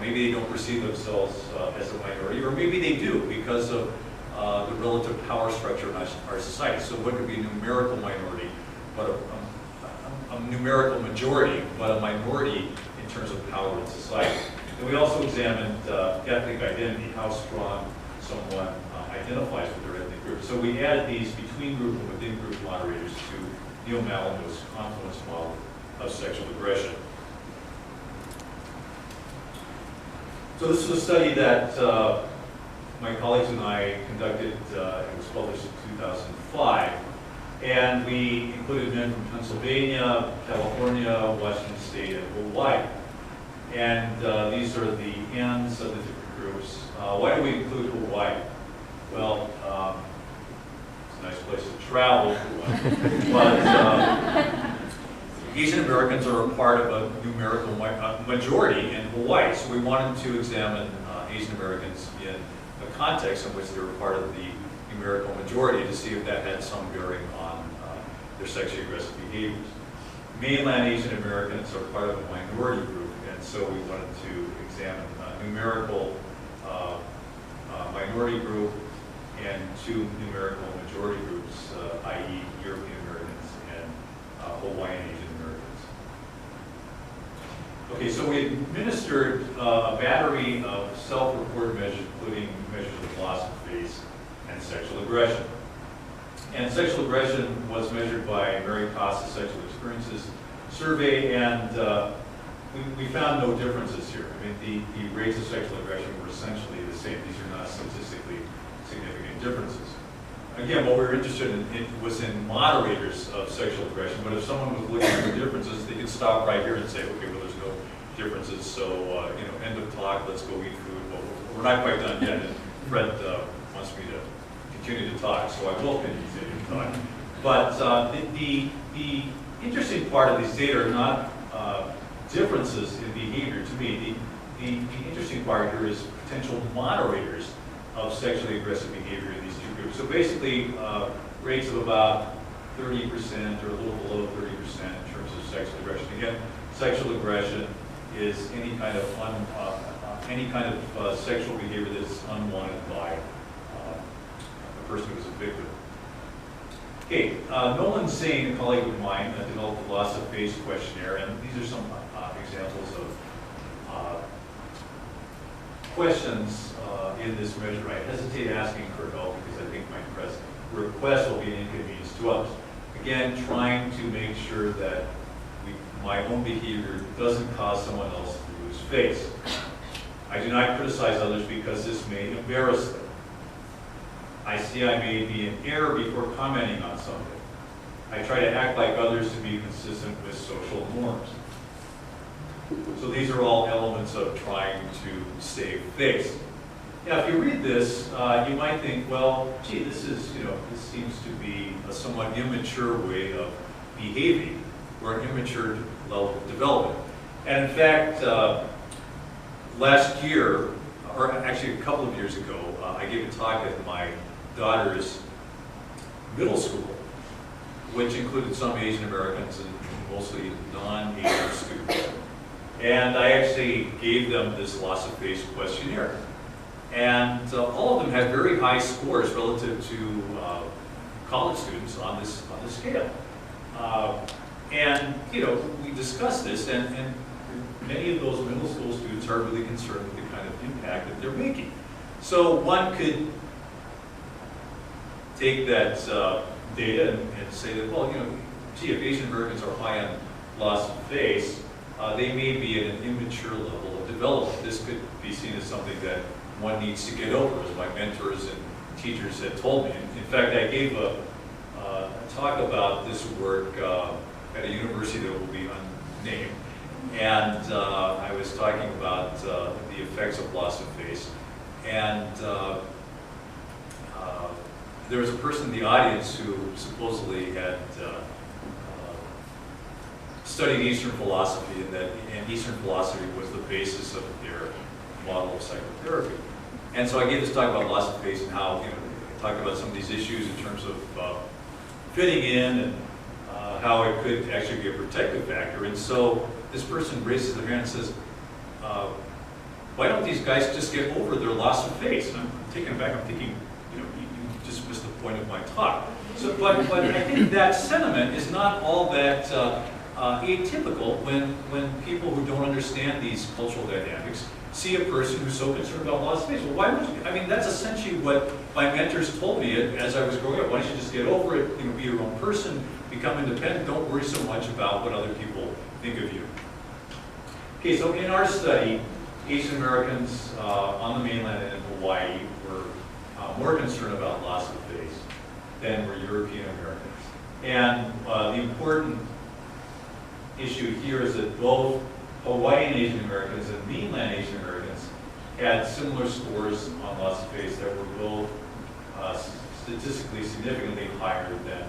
maybe they don't perceive themselves as a minority, or maybe they do because of the relative power structure in our society. So what could be a numerical minority, but a numerical majority, but a minority in terms of power in society. And we also examined ethnic identity, how strong someone identifies with their ethnic group. So we added these between group and within group moderators to Neil Malinois' confluence model of sexual aggression. So this is a study that my colleagues and I conducted. It was published in 2005. And we included men from Pennsylvania, California, Washington State, and Hawaii. And these are the ends of the different groups. Why do we include Hawaii? Well, it's a nice place to travel, but Asian Americans are a part of a numerical majority in Hawaii. So we wanted to examine Asian Americans in the context in which they were part of the numerical majority to see if that had some bearing on their sexually aggressive behaviors. Mainland Asian Americans are part of a minority group, and so we wanted to examine a numerical minority group and two numerical majority groups, i.e. European Americans and Hawaiian Asian Americans. Okay, so we administered a battery of self-report measures, including measures of loss of face and sexual aggression. And sexual aggression was measured by Mary Costa's Sexual Experiences Survey, and we found no differences here. I mean, the rates of sexual aggression were essentially the same. These are not statistically significant differences. Again, what we were interested in was in moderators of sexual aggression, but if someone was looking for differences, they could stop right here and say, okay, well, there's no differences, so, end of talk, let's go eat food. Well, we're not quite done yet, and Fred wants me to continue to talk, so I will continue to talk. But the interesting part of these data are not differences in behavior to me. The interesting part here is potential moderators of sexually aggressive behavior in these two groups. So basically, rates of about 30% or a little below 30% in terms of sexual aggression. Again, sexual aggression is any kind of sexual behavior that's unwanted by a person who was a victim. Okay, Nolan Zane, a colleague of mine, developed the loss of face questionnaire, and these are some examples of questions in this measure. I hesitate asking for help because I think my request will be an inconvenience to others. Again, trying to make sure that my own behavior doesn't cause someone else to lose face. I do not criticize others because this may embarrass them. I see I may be in error before commenting on something. I try to act like others to be consistent with social norms. So these are all elements of trying to save face. Now, if you read this, you might think, well, gee, this seems to be a somewhat immature way of behaving, or an immature level of development. And in fact, last year, or actually a couple of years ago, I gave a talk at my daughter's middle school, which included some Asian Americans and mostly non-Asian students. And I actually gave them this loss of face questionnaire. And all of them had very high scores relative to college students on this scale. And we discussed this, and many of those middle school students are really concerned with the kind of impact that they're making. So one could take that data and say that, well, gee, if Asian Americans are high on loss of face, they may be at an immature level of development. This could be seen as something that one needs to get over, as my mentors and teachers had told me. In fact, I gave a talk about this work at a university that will be unnamed. And I was talking about the effects of loss of face. And there was a person in the audience who supposedly had studied Eastern philosophy, and Eastern philosophy was the basis of their model of psychotherapy. And so I gave this talk about loss of face and how, I talked about some of these issues in terms of fitting in and how it could actually be a protective factor. And so this person raises their hand and says, why don't these guys just get over their loss of face? And I'm taken aback, I'm thinking, you just missed the point of my talk. So, but I think that sentiment is not all that atypical when people who don't understand these cultural dynamics see a person who's so concerned about loss of face. Well, why would you? I mean, that's essentially what my mentors told me as I was growing up. Why don't you just get over it, be your own person, become independent, don't worry so much about what other people think of you. Okay, so in our study, Asian Americans on the mainland and in Hawaii were more concerned about loss of face than were European Americans. And the important issue here is that both Hawaiian Asian Americans and mainland Asian Americans had similar scores on loss of face that were both statistically significantly higher than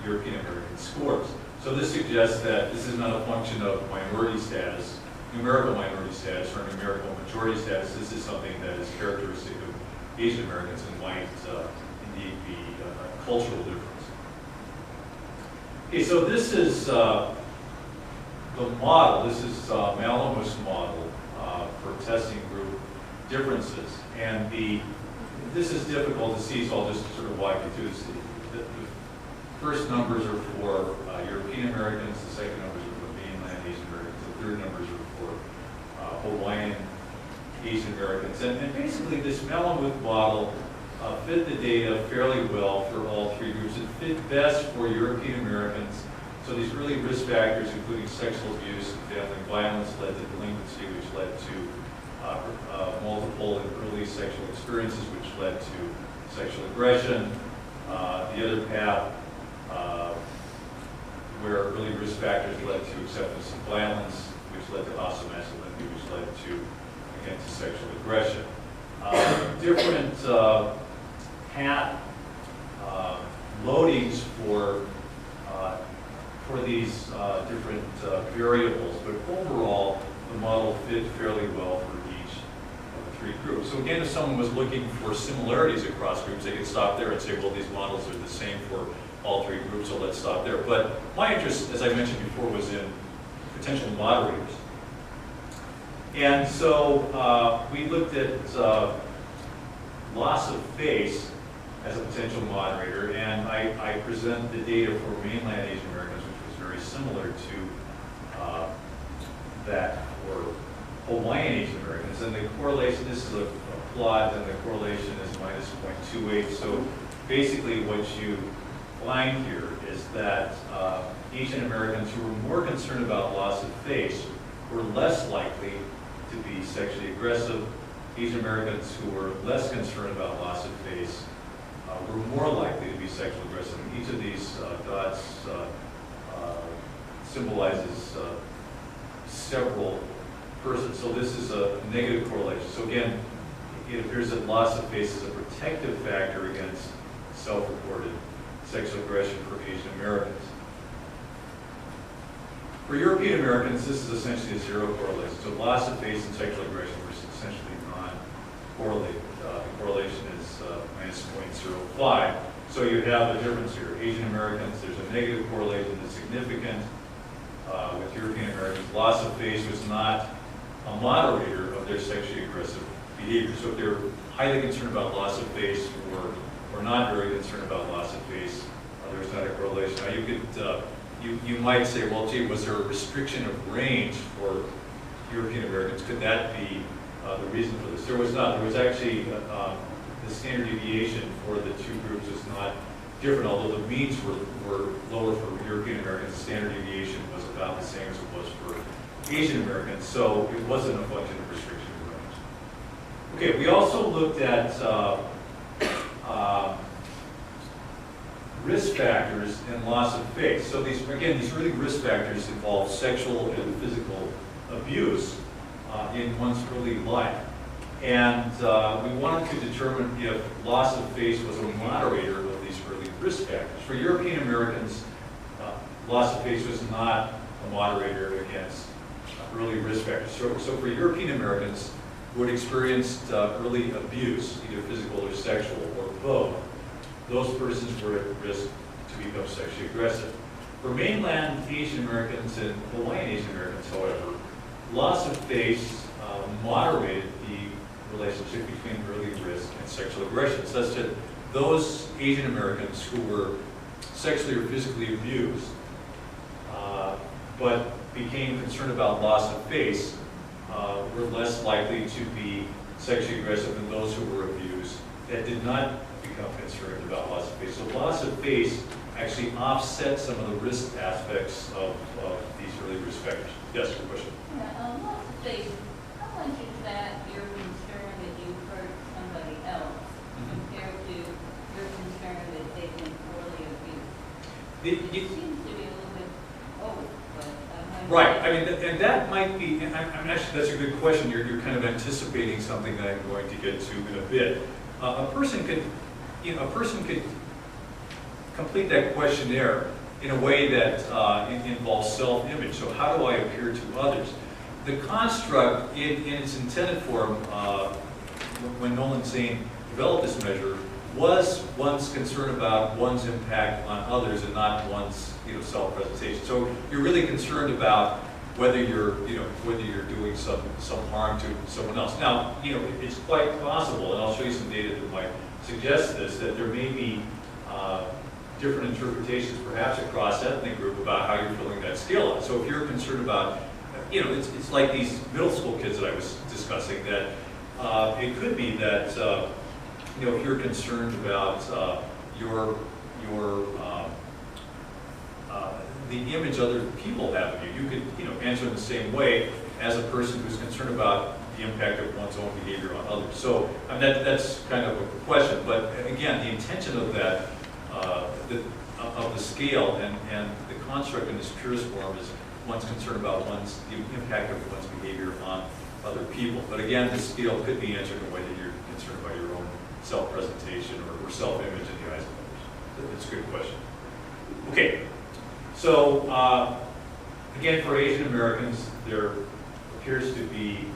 European American scores. So this suggests that this is not a function of minority status, numerical minority status, or numerical majority status. This is something that is characteristic of Asian Americans and might indeed be a cultural difference. Okay, so this is the model. This is Malamu's model for testing group differences. And this is difficult to see, so I'll just sort of walk you through this. The first numbers are for European Americans, the second numbers are for mainland Asian Americans, the third numbers are for Hawaiian Asian Americans. And basically this Malamuth model fit the data fairly well for all three groups. It fit best for European Americans. So these early risk factors, including sexual abuse and family violence, led to delinquency, which led to multiple and early sexual experiences, which led to sexual aggression. The other path, where early risk factors led to acceptance of violence, which led to hostile masculinity, which led to, again, to sexual aggression. Different hat loadings for these different variables, but overall the model fit fairly well for each of the three groups. So again, if someone was looking for similarities across groups, they could stop there and say, well, these models are the same for all three groups, so let's stop there. But my interest, as I mentioned before, was in potential moderators. And so we looked at loss of face as a potential moderator, and I present the data for mainland Asian Americans, which was very similar to that for Hawaiian Asian Americans. And the correlation, this is a plot, and the correlation is minus 0.28. So basically what you find here is that Asian Americans who were more concerned about loss of face were less likely to be sexually aggressive. Asian Americans who were less concerned about loss of face were more likely to be sexually aggressive. And each of these dots symbolizes several persons. So this is a negative correlation. So again, it appears that loss of face is a protective factor against self-reported sexual aggression for Asian Americans. For European Americans, this is essentially a zero correlation. So loss of face and sexual aggression were essentially non-correlated. The correlation is minus 0.05. So you have a difference here. Asian Americans, there's a negative correlation that's significant. With European Americans, loss of face was not a moderator of their sexually aggressive behavior. So if they're highly concerned about loss of face or not very concerned about loss of face, there's not a correlation. Now you could, you might say, well, gee, was there a restriction of range for European Americans? Could that be the reason for this? There was not. There was actually the standard deviation for the two groups was not different, although the means were lower for European Americans. The standard deviation was about the same as it was for Asian Americans, so it wasn't a function of restriction of range. Okay, we also looked at risk factors and loss of face. So these really risk factors involve sexual and physical abuse in one's early life. And we wanted to determine if loss of face was a moderator of these early risk factors. For European Americans, loss of face was not a moderator against early risk factors. So for European Americans who had experienced early abuse, either physical or sexual or both, those persons were at risk to become sexually aggressive. For mainland Asian Americans and Hawaiian Asian Americans, however, loss of face moderated the relationship between early risk and sexual aggression, such that those Asian Americans who were sexually or physically abused but became concerned about loss of face were less likely to be sexually aggressive than those who were abused that did not become concerned about loss of face. So loss of face actually offsets some of the risk aspects of these early risk factors. Yes, good question. Yeah, loss of face, how much is that your concern that you hurt somebody else compared to your concern that they've been poorly abused? It seems to be a little bit both, but right. I mean, and that might be, and I'm actually, that's a good question. You're kind of anticipating something that I'm going to get to in a bit. A person could complete that questionnaire in a way that involves self-image. So how do I appear to others? The construct, in its intended form, when Nolan Zane developed this measure, was one's concern about one's impact on others and not one's self-presentation. So you're really concerned about whether you're doing some harm to someone else. Now, it's quite possible, and I'll show you some data that might suggest this, that there may be different interpretations, perhaps across ethnic group, about how you're filling that scale out. So if you're concerned about, it's like these middle school kids that I was discussing, that it could be that, if you're concerned about the image other people have of you, you could, answer in the same way as a person who's concerned about the impact of one's own behavior on others. So that's kind of a question, but again, the intention of that, of the scale and the construct in its purest form is one's concerned about the impact of one's behavior on other people. But again, the scale could be answered in a way that you're concerned about your own self-presentation or self-image in the eyes of others. It's a good question. Okay, so again, for Asian Americans, there appears to be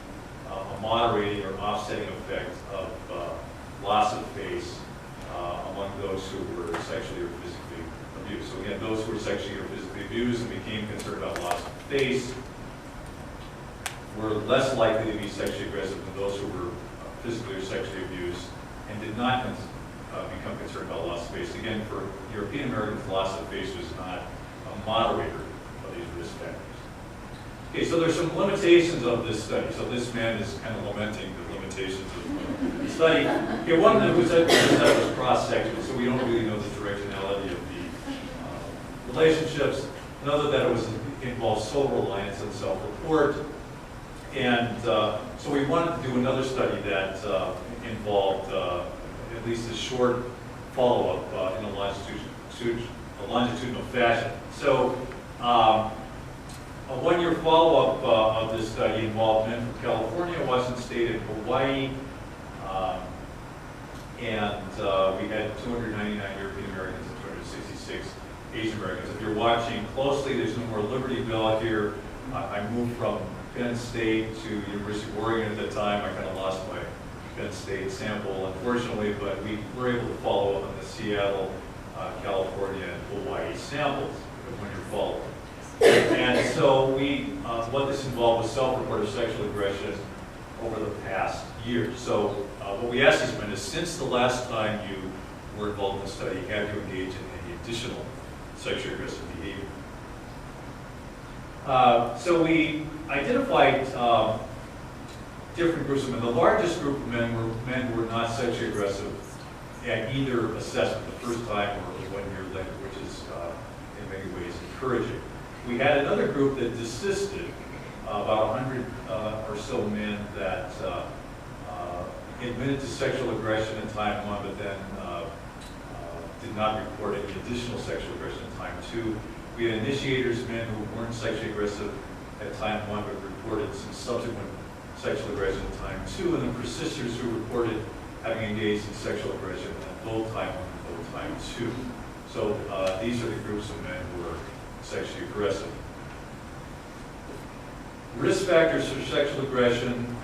a moderating or offsetting effect of loss of face among those who were sexually or physically abused. So again, those who were sexually or physically abused and became concerned about loss of face were less likely to be sexually aggressive than those who were physically or sexually abused and did not become concerned about loss of face. Again, for European Americans, loss of face was not a moderator of these risk factors. Okay, so there's some limitations of this study. So this man is kind of lamenting the limitations of the study. Okay, one that was cross-section, so we don't really know the directionality of the relationships. Another that it involved sole reliance and self-report. And so we wanted to do another study that involved at least a short follow-up in a longitudinal fashion. So a one-year follow-up of this study involved men from California, Washington State, and Hawaii. And we had 299 European Americans and 266 Asian Americans. If you're watching closely, there's no more Libertyville here. I moved from Penn State to University of Oregon at the time. I kind of lost my Penn State sample, unfortunately, but we were able to follow up on the Seattle, California, and Hawaii samples when you're following. And so what this involved was self-reported sexual aggression over the past year. So what we asked these men is, since the last time you were involved in the study, have you engaged in any additional sexually aggressive behavior? So we identified different groups of men. The largest group of men were men who were not sexually aggressive at either assessment, the first time or 1 year later, which is in many ways encouraging. We had another group that desisted, about 100 or so men that admitted to sexual aggression in time 1, but then did not report any additional sexual aggression in time 2. We had initiators, men who weren't sexually aggressive at time 1, but reported some subsequent sexual aggression in time 2, and then persisters who reported having engaged in sexual aggression at both time 1 and both time 2. So these are the groups of men who are sexually aggressive. Risk factors for sexual aggression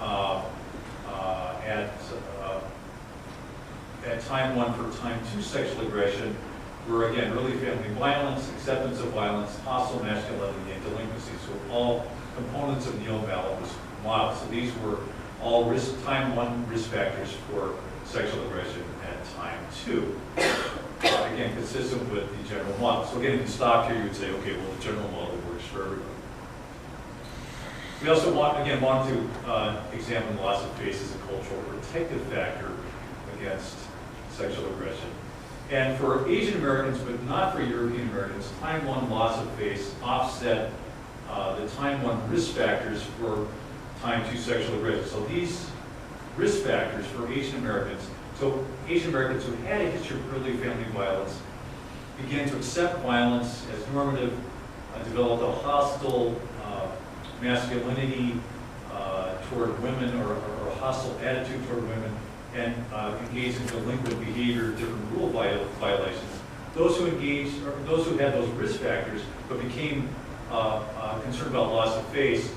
at time 1 for time 2 sexual aggression were, again, early family violence, acceptance of violence, hostile masculinity, and delinquency. So all components of Neal-Mallows model. So these were all time 1 risk factors for sexual aggression at time 2. Again, consistent with the general model. So again, if you stopped here, you would say, okay, well, the general model works for everybody. We also wanted to examine loss of face as a cultural protective factor against sexual aggression. And for Asian Americans, but not for European Americans, time 1 loss of face offset the time 1 risk factors for time 2 sexual aggression. So these risk factors for Asian Americans, so Asian Americans who had a history of early family violence began to accept violence as normative, developed a hostile masculinity toward women, or a hostile attitude toward women, and engaged in delinquent behavior, different rule violations. Those who engaged, or those who had those risk factors, but became concerned about loss of face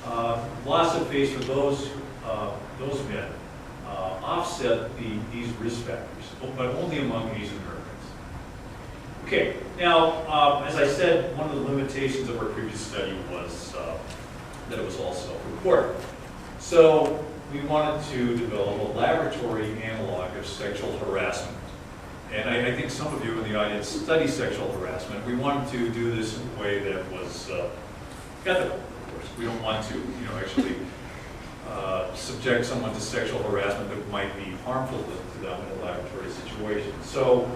for those men offset these risk factors, but only among Asian Americans. Okay, now, as I said, one of the limitations of our previous study was that it was all self-reported. So we wanted to develop a laboratory analog of sexual harassment. And I think some of you in the audience study sexual harassment. We wanted to do this in a way that was ethical, of course. We don't want to, actually subject someone to sexual harassment that might be harmful to them in a laboratory situation. So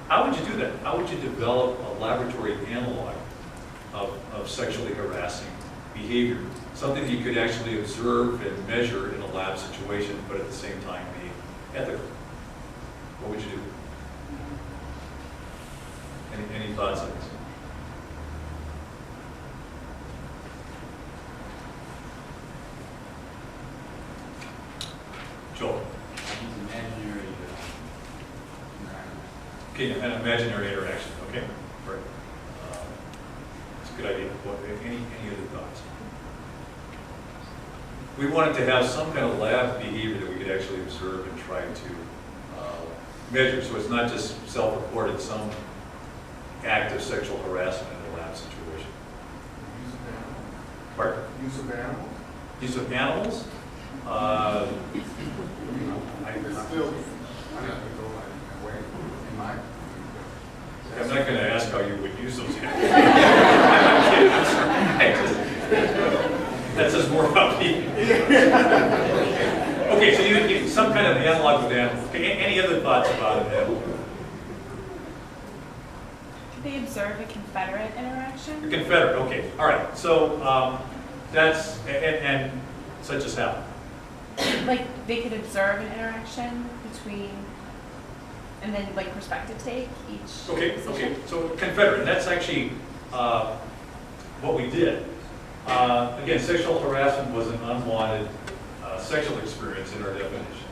how would you do that? How would you develop a laboratory analog of sexually harassing behavior? Something you could actually observe and measure in a lab situation, but at the same time be ethical. What would you do? Any thoughts on this? Joel? Imaginary Okay, an imaginary interaction. Okay, great. That's a good idea. Any other thoughts? We wanted to have some kind of lab behavior that we could actually observe and try to measure. So it's not just self-reported, some act of sexual harassment in a lab situation. Use of animals. Pardon? Use of animals. Use of animals? I'm not gonna go away in my. I'm not going to ask how you would use those hands. I'm kidding, I'm sorry. That says more about me. Okay, so you get some kind of analog with animals. Okay, any other thoughts about an animal? Did they observe a Confederate The interaction? Confederate, okay, all right. So that's, and such as how? Like, they could observe an interaction between, and then like perspective take each Okay, position? so Confederate, and that's actually what we did. Again, sexual harassment was an unwanted sexual experience in our definition.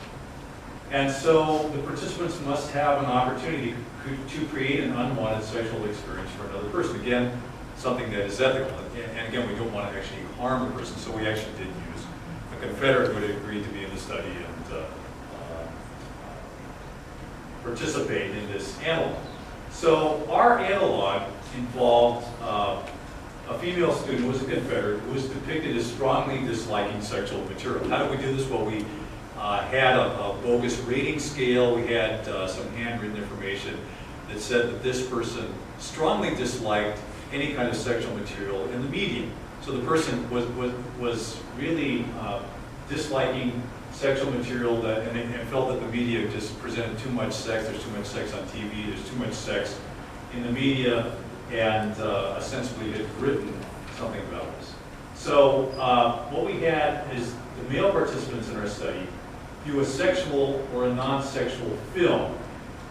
And so the participants must have an opportunity to create an unwanted sexual experience for another person. Again, something that is ethical. And again, we don't want to actually harm the person, so we actually did use a Confederate who had agreed to be in the study and participate in this analog. So our analog involved a female student who was a Confederate who was depicted as strongly disliking sexual material. How did we do this? Well, we had a bogus rating scale. We had some handwritten information that said that this person strongly disliked any kind of sexual material in the media. So the person was really disliking sexual material that, and felt that the media just presented too much sex. There's too much sex on TV. There's too much sex in the media, and ostensibly had written something about this. So what we had is the male participants in our study view a sexual or a non-sexual film,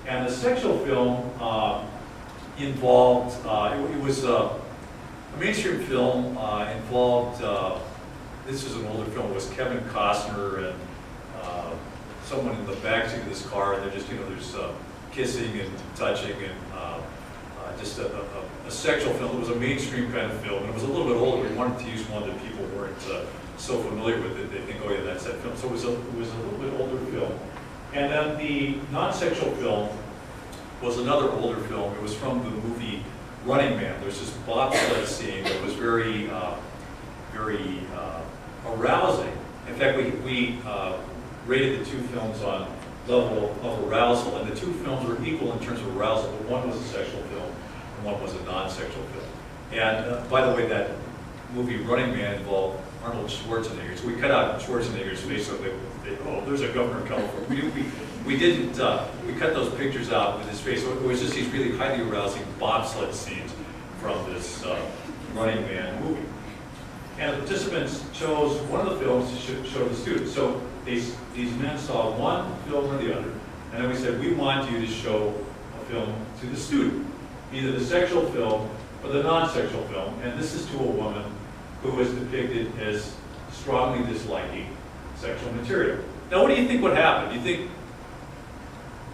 and the sexual film involved it was a mainstream film involved. This is an older film. It was Kevin Costner and someone in the backseat of this car, and they're just, there's kissing and touching and just a sexual film. It was a mainstream kind of film, and it was a little bit older. We wanted to use one that people weren't so familiar with it. They think, oh yeah, that's that film. So it was a little bit older film. And then the non-sexual film was another older film. It was from the movie Running Man. There's this bobsled scene that was very arousing. In fact, we rated the two films on level of arousal, and the two films were equal in terms of arousal, but one was a sexual film and one was a non-sexual film. And by the way, that movie Running Man involved Arnold Schwarzenegger. So we cut out Schwarzenegger's face so they oh, there's a governor in California. We didn't, we cut those pictures out with his face. So it was just these really highly arousing bobsled scenes from this Running Man movie. And the participants chose one of the films to show the students. So these men saw one film or the other, and then we said, we want you to show a film to the student, either the sexual film or the non-sexual film, and this is to a woman who was depicted as strongly disliking sexual material. Now, what do you think would happen? Do you think,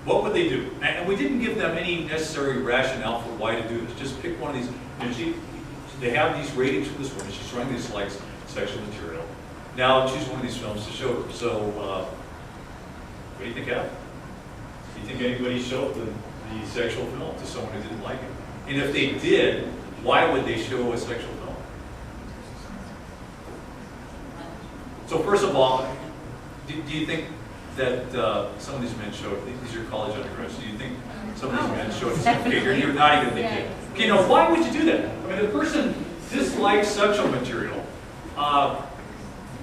what would they do? And we didn't give them any necessary rationale for why to do this. Just pick one of these. And they have these ratings for this woman. She strongly dislikes sexual material. Now choose one of these films to show her. So, what do you think happened? Do you think anybody showed the sexual film to someone who didn't like it? And if they did, why would they show a sexual film? So first of all, do you think that some of these men showed, these are college undergrads, do you think some of these men showed something? Okay, you're not even thinking. Okay, now why would you do that? I mean, the person dislikes sexual material.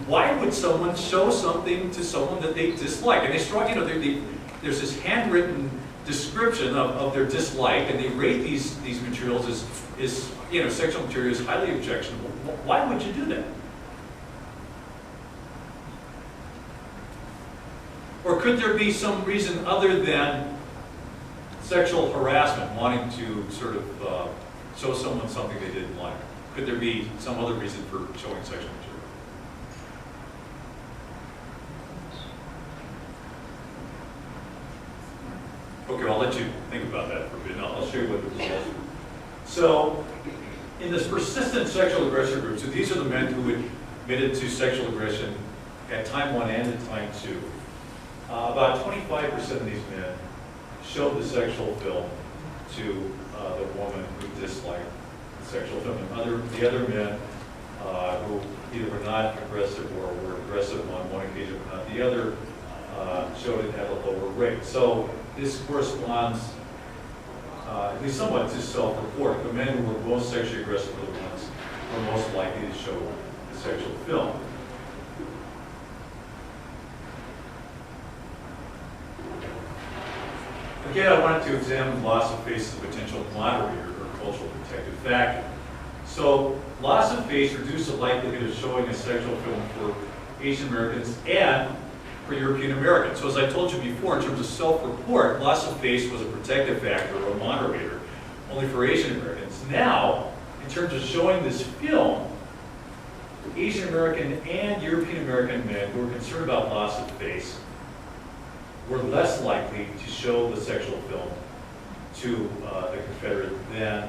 Why would someone show something to someone that they dislike? And they struggle, there's this handwritten description of their dislike, and they rate these materials as sexual material is highly objectionable. Why would you do that? Or could there be some reason other than sexual harassment, wanting to sort of show someone something they didn't like? Could there be some other reason for showing sexual material? Okay, I'll let you think about that for a bit, and I'll show you what the results are. So, in this persistent sexual aggressor group, so these are the men who admitted to sexual aggression at time 1 and at time 2. About 25% of these men showed the sexual film to the woman who disliked the sexual film. And the other men who either were not aggressive or were aggressive on one occasion but not the other, showed it at a lower rate. So this corresponds, at least somewhat, to self-report. The men who were most sexually aggressive were the ones who were most likely to show the sexual film. Again, I wanted to examine loss of face as a potential moderator or cultural protective factor. So, loss of face reduced the likelihood of showing a sexual film for Asian Americans and for European Americans. So, as I told you before, in terms of self-report, loss of face was a protective factor or a moderator only for Asian Americans. Now, in terms of showing this film, Asian American and European American men who were concerned about loss of face were less likely to show the sexual film to the Confederate than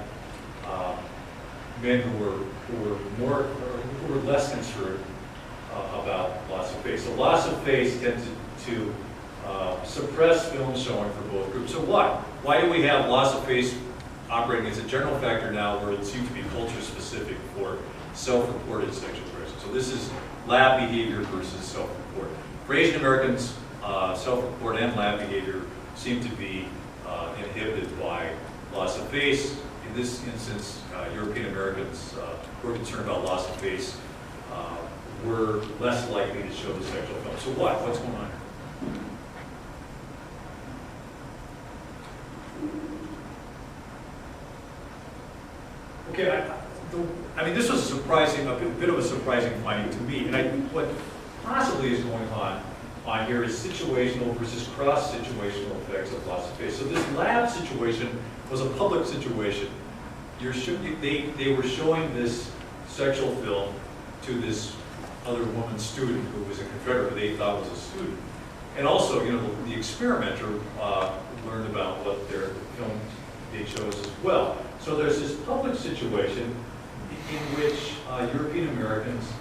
men who were less concerned about loss of face. So loss of face tended to suppress film showing for both groups. So why do we have loss of face operating as a general factor now where it seems to be culture specific for self-reported sexual aggression? So this is lab behavior versus self-report. For Asian Americans, self-report and lab behavior seem to be inhibited by loss of face. In this instance, European Americans who are concerned about loss of face were less likely to show the sexual film. So what's going on here? Okay, I mean, this was a bit of a surprising finding to me. And what possibly is going on here is situational versus cross-situational effects of loss of face. So this lab situation was a public situation. They were showing this sexual film to this other woman student who was a Confederate, who they thought was a student. And also, the experimenter learned about what their film they chose as well. So there's this public situation in which European Americans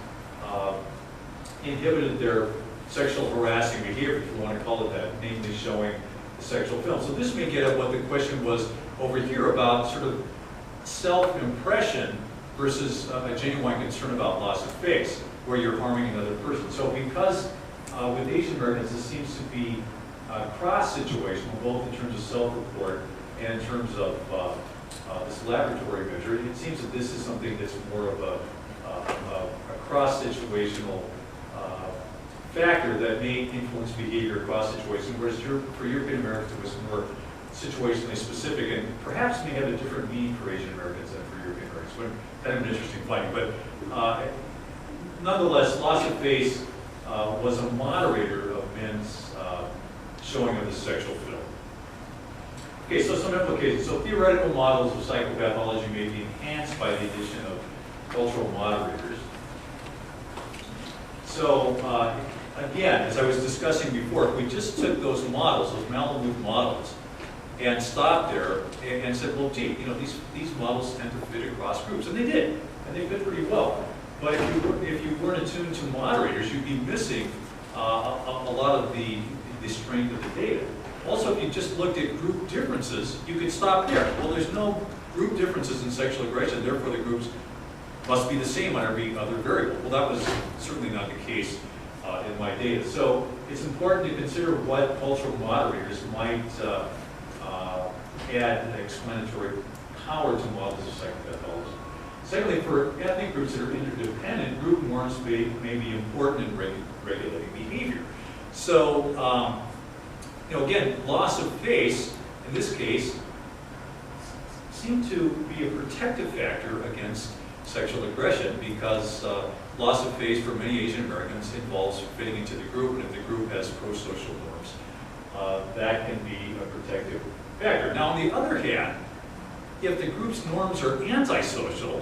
inhibited their sexual harassing behavior, if you want to call it that, namely showing the sexual film. So this may get at what the question was over here about sort of self-impression versus a genuine concern about loss of face, where you're harming another person. So because with Asian Americans, this seems to be cross-situational, both in terms of self-report and in terms of this laboratory measure, it seems that this is something that's more of a cross-situational factor that may influence behavior across situations, whereas for European Americans it was more situationally specific and perhaps may have a different meaning for Asian Americans than for European Americans. But kind of an interesting finding. But nonetheless, loss of face was a moderator of men's showing of the sexual film. Okay, so some implications. So theoretical models of psychopathology may be enhanced by the addition of cultural moderators. So again, as I was discussing before, if we just took those models, those Malamud models, and stopped there and said, well, gee, these models tend to fit across groups, and they did, and they fit pretty well. But if you weren't attuned to moderators, you'd be missing a lot of the strength of the data. Also, if you just looked at group differences, you could stop there. Well, there's no group differences in sexual aggression, therefore the groups must be the same on every other variable. Well, that was certainly not the case in my data. So it's important to consider what cultural moderators might add explanatory power to models of psychopathology. Secondly, for ethnic groups that are interdependent, group norms may be important in regulating behavior. So, again, loss of face, in this case, seemed to be a protective factor against sexual aggression because loss of face for many Asian Americans involves fitting into the group, and if the group has pro-social norms, that can be a protective factor. Now, on the other hand, if the group's norms are antisocial,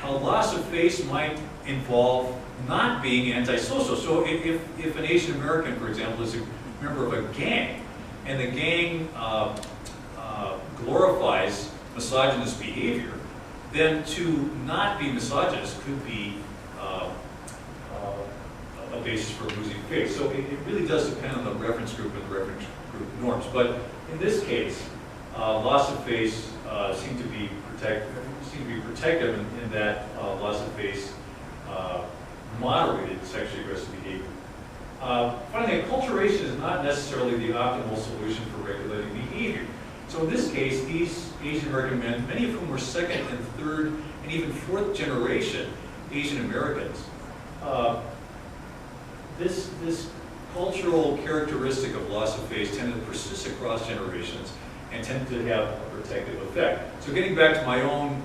a loss of face might involve not being antisocial. So if an Asian American, for example, is a member of a gang, and the gang glorifies misogynist behavior, then to not be misogynist could be a basis for losing face. So it really does depend on the reference group and the reference group norms. But in this case, loss of face seemed to be protective in that loss of face moderated sexually aggressive behavior. Finally, acculturation is not necessarily the optimal solution for regulating behavior. So in this case, these Asian American men, many of whom were second and third and even fourth generation Asian Americans, this cultural characteristic of loss of face tended to persist across generations and tended to have a protective effect. So getting back to my own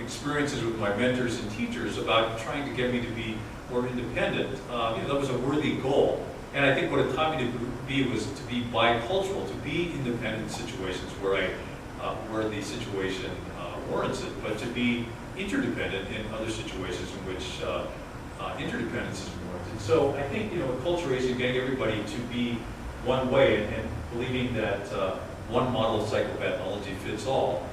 experiences with my mentors and teachers about trying to get me to be more independent, that was a worthy goal. And I think what it taught me to be was to be bicultural, to be independent in situations where the situation warrants it, but to be interdependent in other situations in which interdependence is warranted. So I think, acculturation, getting everybody to be one way and believing that one model of psychopathology fits all,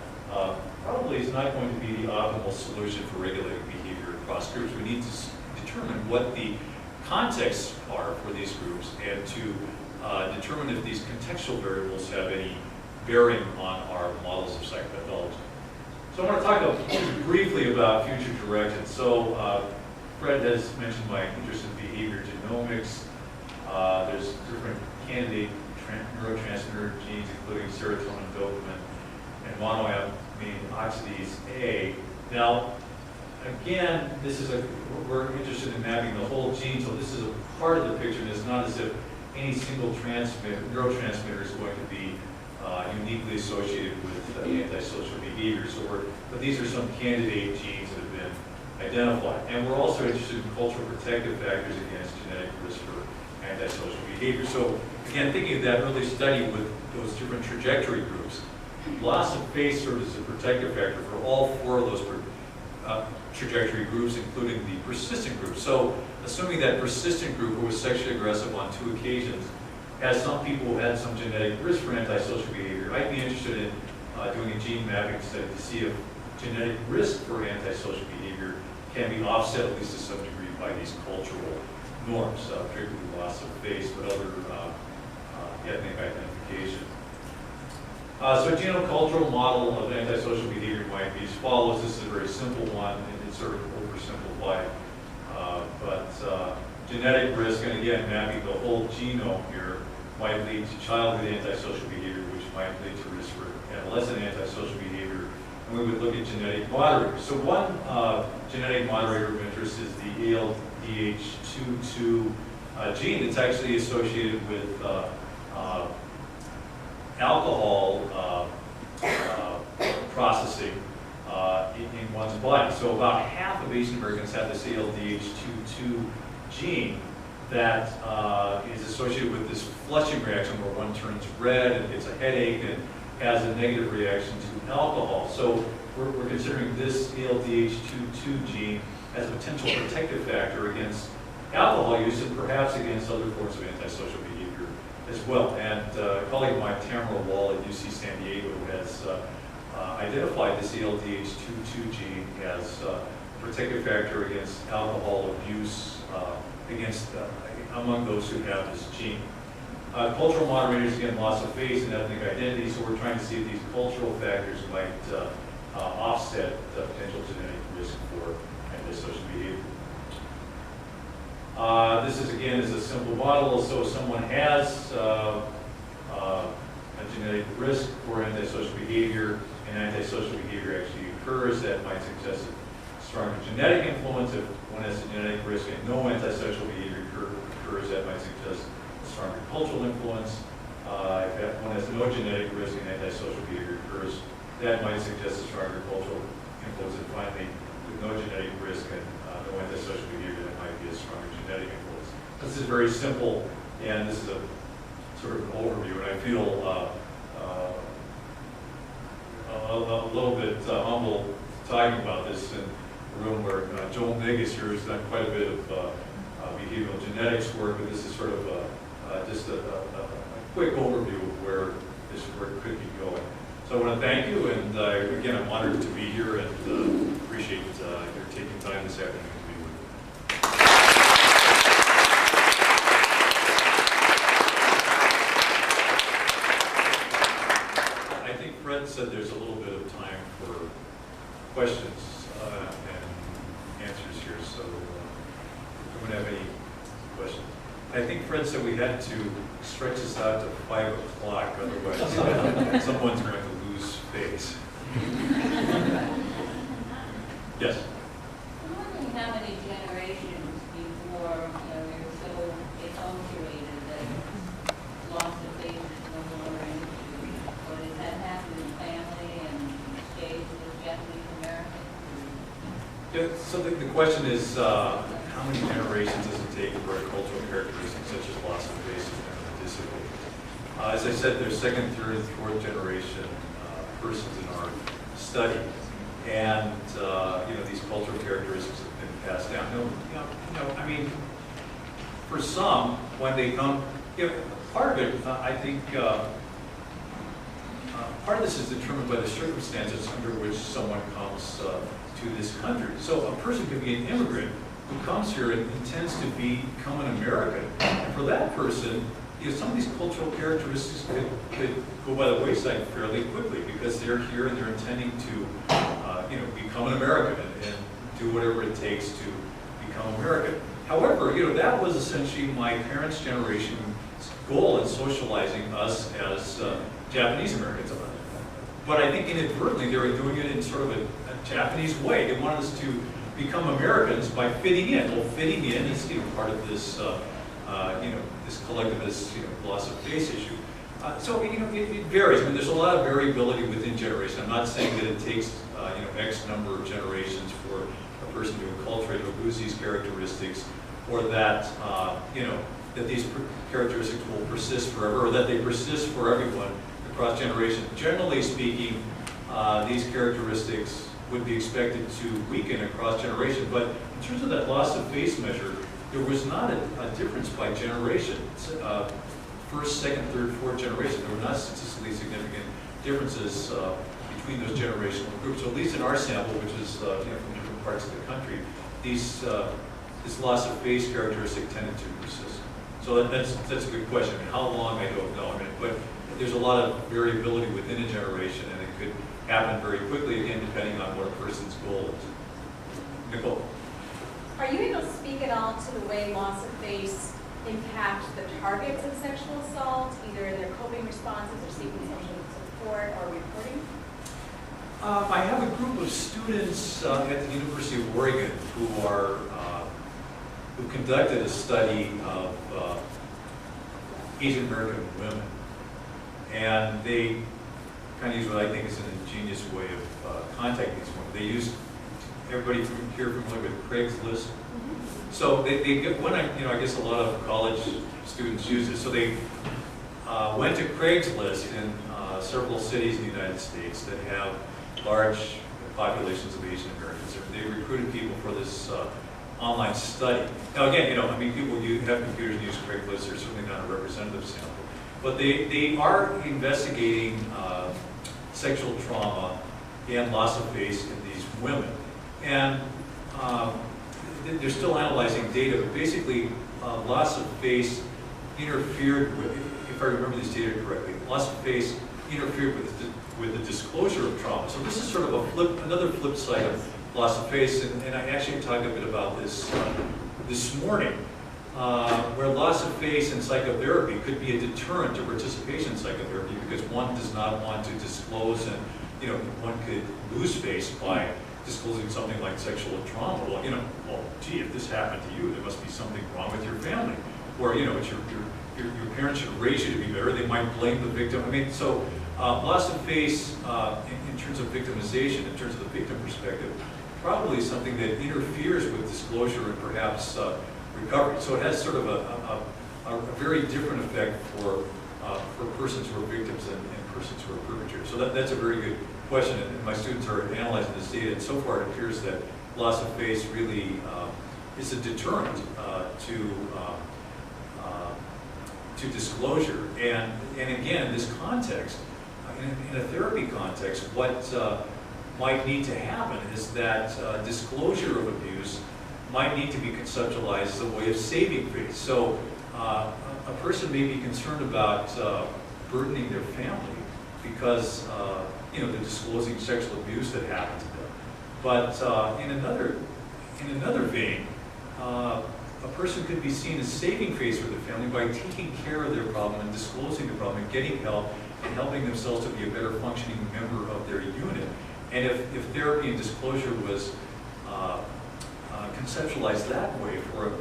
probably is not going to be the optimal solution for regulating behavior across groups. We need to determine what the contexts are for these groups and to determine if these contextual variables have any bearing on our models of psychopathology. So I want to talk briefly about future directions. So Fred has mentioned my interest in behavior genomics. There's different candidate neurotransmitter genes, including serotonin, dopamine, and monoamine oxidase A. Now, again, we're interested in mapping the whole gene, so this is a part of the picture, and it's not as if any single neurotransmitter is going to be uniquely associated with antisocial behavior. But these are some candidate genes that have been identified. And we're also interested in cultural protective factors against genetic risk for antisocial behavior. So again, thinking of that early study with those different trajectory groups, loss of face serves as a protective factor for all four of those trajectory groups, including the persistent group. So assuming that persistent group who was sexually aggressive on 2 occasions has some people who had some genetic risk for antisocial behavior, I'd be interested in doing a gene mapping study to see if genetic risk for antisocial behavior can be offset, at least to some degree, by these cultural norms, particularly loss of face, but other ethnic identification. So a genocultural model of antisocial behavior might be as follows. This is a very simple one, and it's sort of oversimplified. But genetic risk, and again, mapping the whole genome here, might lead to childhood antisocial behavior, which might lead to risk for adolescent antisocial behavior. And we would look at genetic moderators. So one genetic moderator of interest is the ALDH22 gene that's actually associated with alcohol processing in one's body. So about half of Asian Americans have this ALDH22 gene that is associated with this flushing reaction where one turns red and gets a headache and has a negative reaction to alcohol. So we're considering this ALDH22 gene as a potential protective factor against alcohol use and perhaps against other forms of antisocial behavior as well. And a colleague of mine, Tamara Wall at UC San Diego, has identified this ALDH22 gene as a protective factor against alcohol abuse among those who have this gene. Cultural moderators, again, loss of face and ethnic identity, so we're trying to see if these cultural factors might offset the potential genetic risk for antisocial behavior. This is, again, is a simple model. So if someone has a genetic risk for antisocial behavior, and antisocial behavior actually occurs, that might suggest a stronger genetic influence. If one has a genetic risk and no antisocial behavior occurs, that might suggest a stronger cultural influence. If one has no genetic risk and antisocial behavior occurs, that might suggest a stronger cultural influence. And finally, with no genetic risk and no antisocial behavior, that might be a stronger genetic influence. This is very simple, and this is a sort of an overview, and I feel a little bit humble talking about this in a room where Joel Negus here has done quite a bit of behavioral genetics work, but this is sort of just a quick overview of where this work could be going. So I want to thank you, and again, I'm honored to be here and appreciate your taking time this afternoon to be with me. I think Fred said there's a little bit of time for questions and answers here, so if anyone have any questions? I think Fred said we had to stretch this out to 5 o'clock, otherwise someone's going to lose face. Yes? I'm wondering how many generations before, you're so acculturated that loss of faith is no longer an issue? Or does that happen in family and stays with Japanese Americans? Yeah, so the question is, how many generations does it take for a cultural characteristic such as loss of face to dissipate? As I said, there's second, third, fourth generation persons in our study, and these cultural characteristics have been passed down. I mean, for some, when they come, part of it, I think, part of this is determined by the circumstances under which someone comes to this country. So a person could be an immigrant who comes here and intends to become an American. And for that person, some of these cultural characteristics could go by the wayside fairly quickly because they're here and they're intending to become an American and do whatever it takes to become American. However, that was essentially my parents' generation's goal in socializing us as Japanese Americans. But I think inadvertently they were doing it in sort of a Japanese way. They wanted us to become Americans by fitting in. Well, fitting in is part of this this collectivist loss of face issue. So it varies. I mean, there's a lot of variability within generations. I'm not saying that it takes X number of generations for a person to acculturate or lose these characteristics, or that that these characteristics will persist forever, or that they persist for everyone across generations. Generally speaking, these characteristics would be expected to weaken across generations. But in terms of that loss of face measure, there was not a difference by generation. First, second, third, fourth generation, there were not statistically significant differences between those generational groups. So at least in our sample, which is from different parts of the country, this loss of face characteristic tended to persist. So that's a good question. I mean, how long, I don't know. But there's a lot of variability within a generation, and it could happen very quickly, again, depending on what a person's goal is. Nicole? Are you able to speak at all to the way loss of face impacts the targets of sexual assault, either in their coping responses or seeking social support or reporting? I have a group of students at the University of Oregon who conducted a study of Asian American women, and they kind of use what I think is an ingenious way of contacting these women. They used, everybody here familiar with Craigslist? So they get, I guess a lot of college students use it. So they went to Craigslist in several cities in the United States that have large populations of Asian Americans. They recruited people for this online study. Now again, people who have computers and use Craigslist are certainly not a representative sample. But they are investigating sexual trauma and loss of face in these women. And they're still analyzing data, but basically loss of face interfered with, if I remember these data correctly, loss of face interfered with the disclosure of trauma. So this is sort of another flip side of loss of face, and I actually talked a bit about this this morning, where loss of face in psychotherapy could be a deterrent to participation in psychotherapy because one does not want to disclose, and one could lose face by disclosing something like sexual trauma. Well, gee, if this happened to you, there must be something wrong with your family, or it's your parents should raise you to be better. They might blame the victim. So loss of face in terms of victimization, in terms of the victim perspective, probably something that interferes with disclosure and perhaps recovery. So it has sort of a very different effect for persons who are victims and persons who are perpetrators. So that's a very good question, and my students are analyzing this data, and so far it appears that loss of face really is a deterrent to disclosure. And again, in this context, in a therapy context, what might need to happen is that disclosure of abuse might need to be conceptualized as a way of saving face. So a person may be concerned about burdening their family because they're disclosing sexual abuse that happened to them. But in another vein, a person could be seen as saving face for the family by taking care of their problem and disclosing the problem and getting help and helping themselves to be a better functioning member of their unit. And if therapy and disclosure was conceptualized that way for a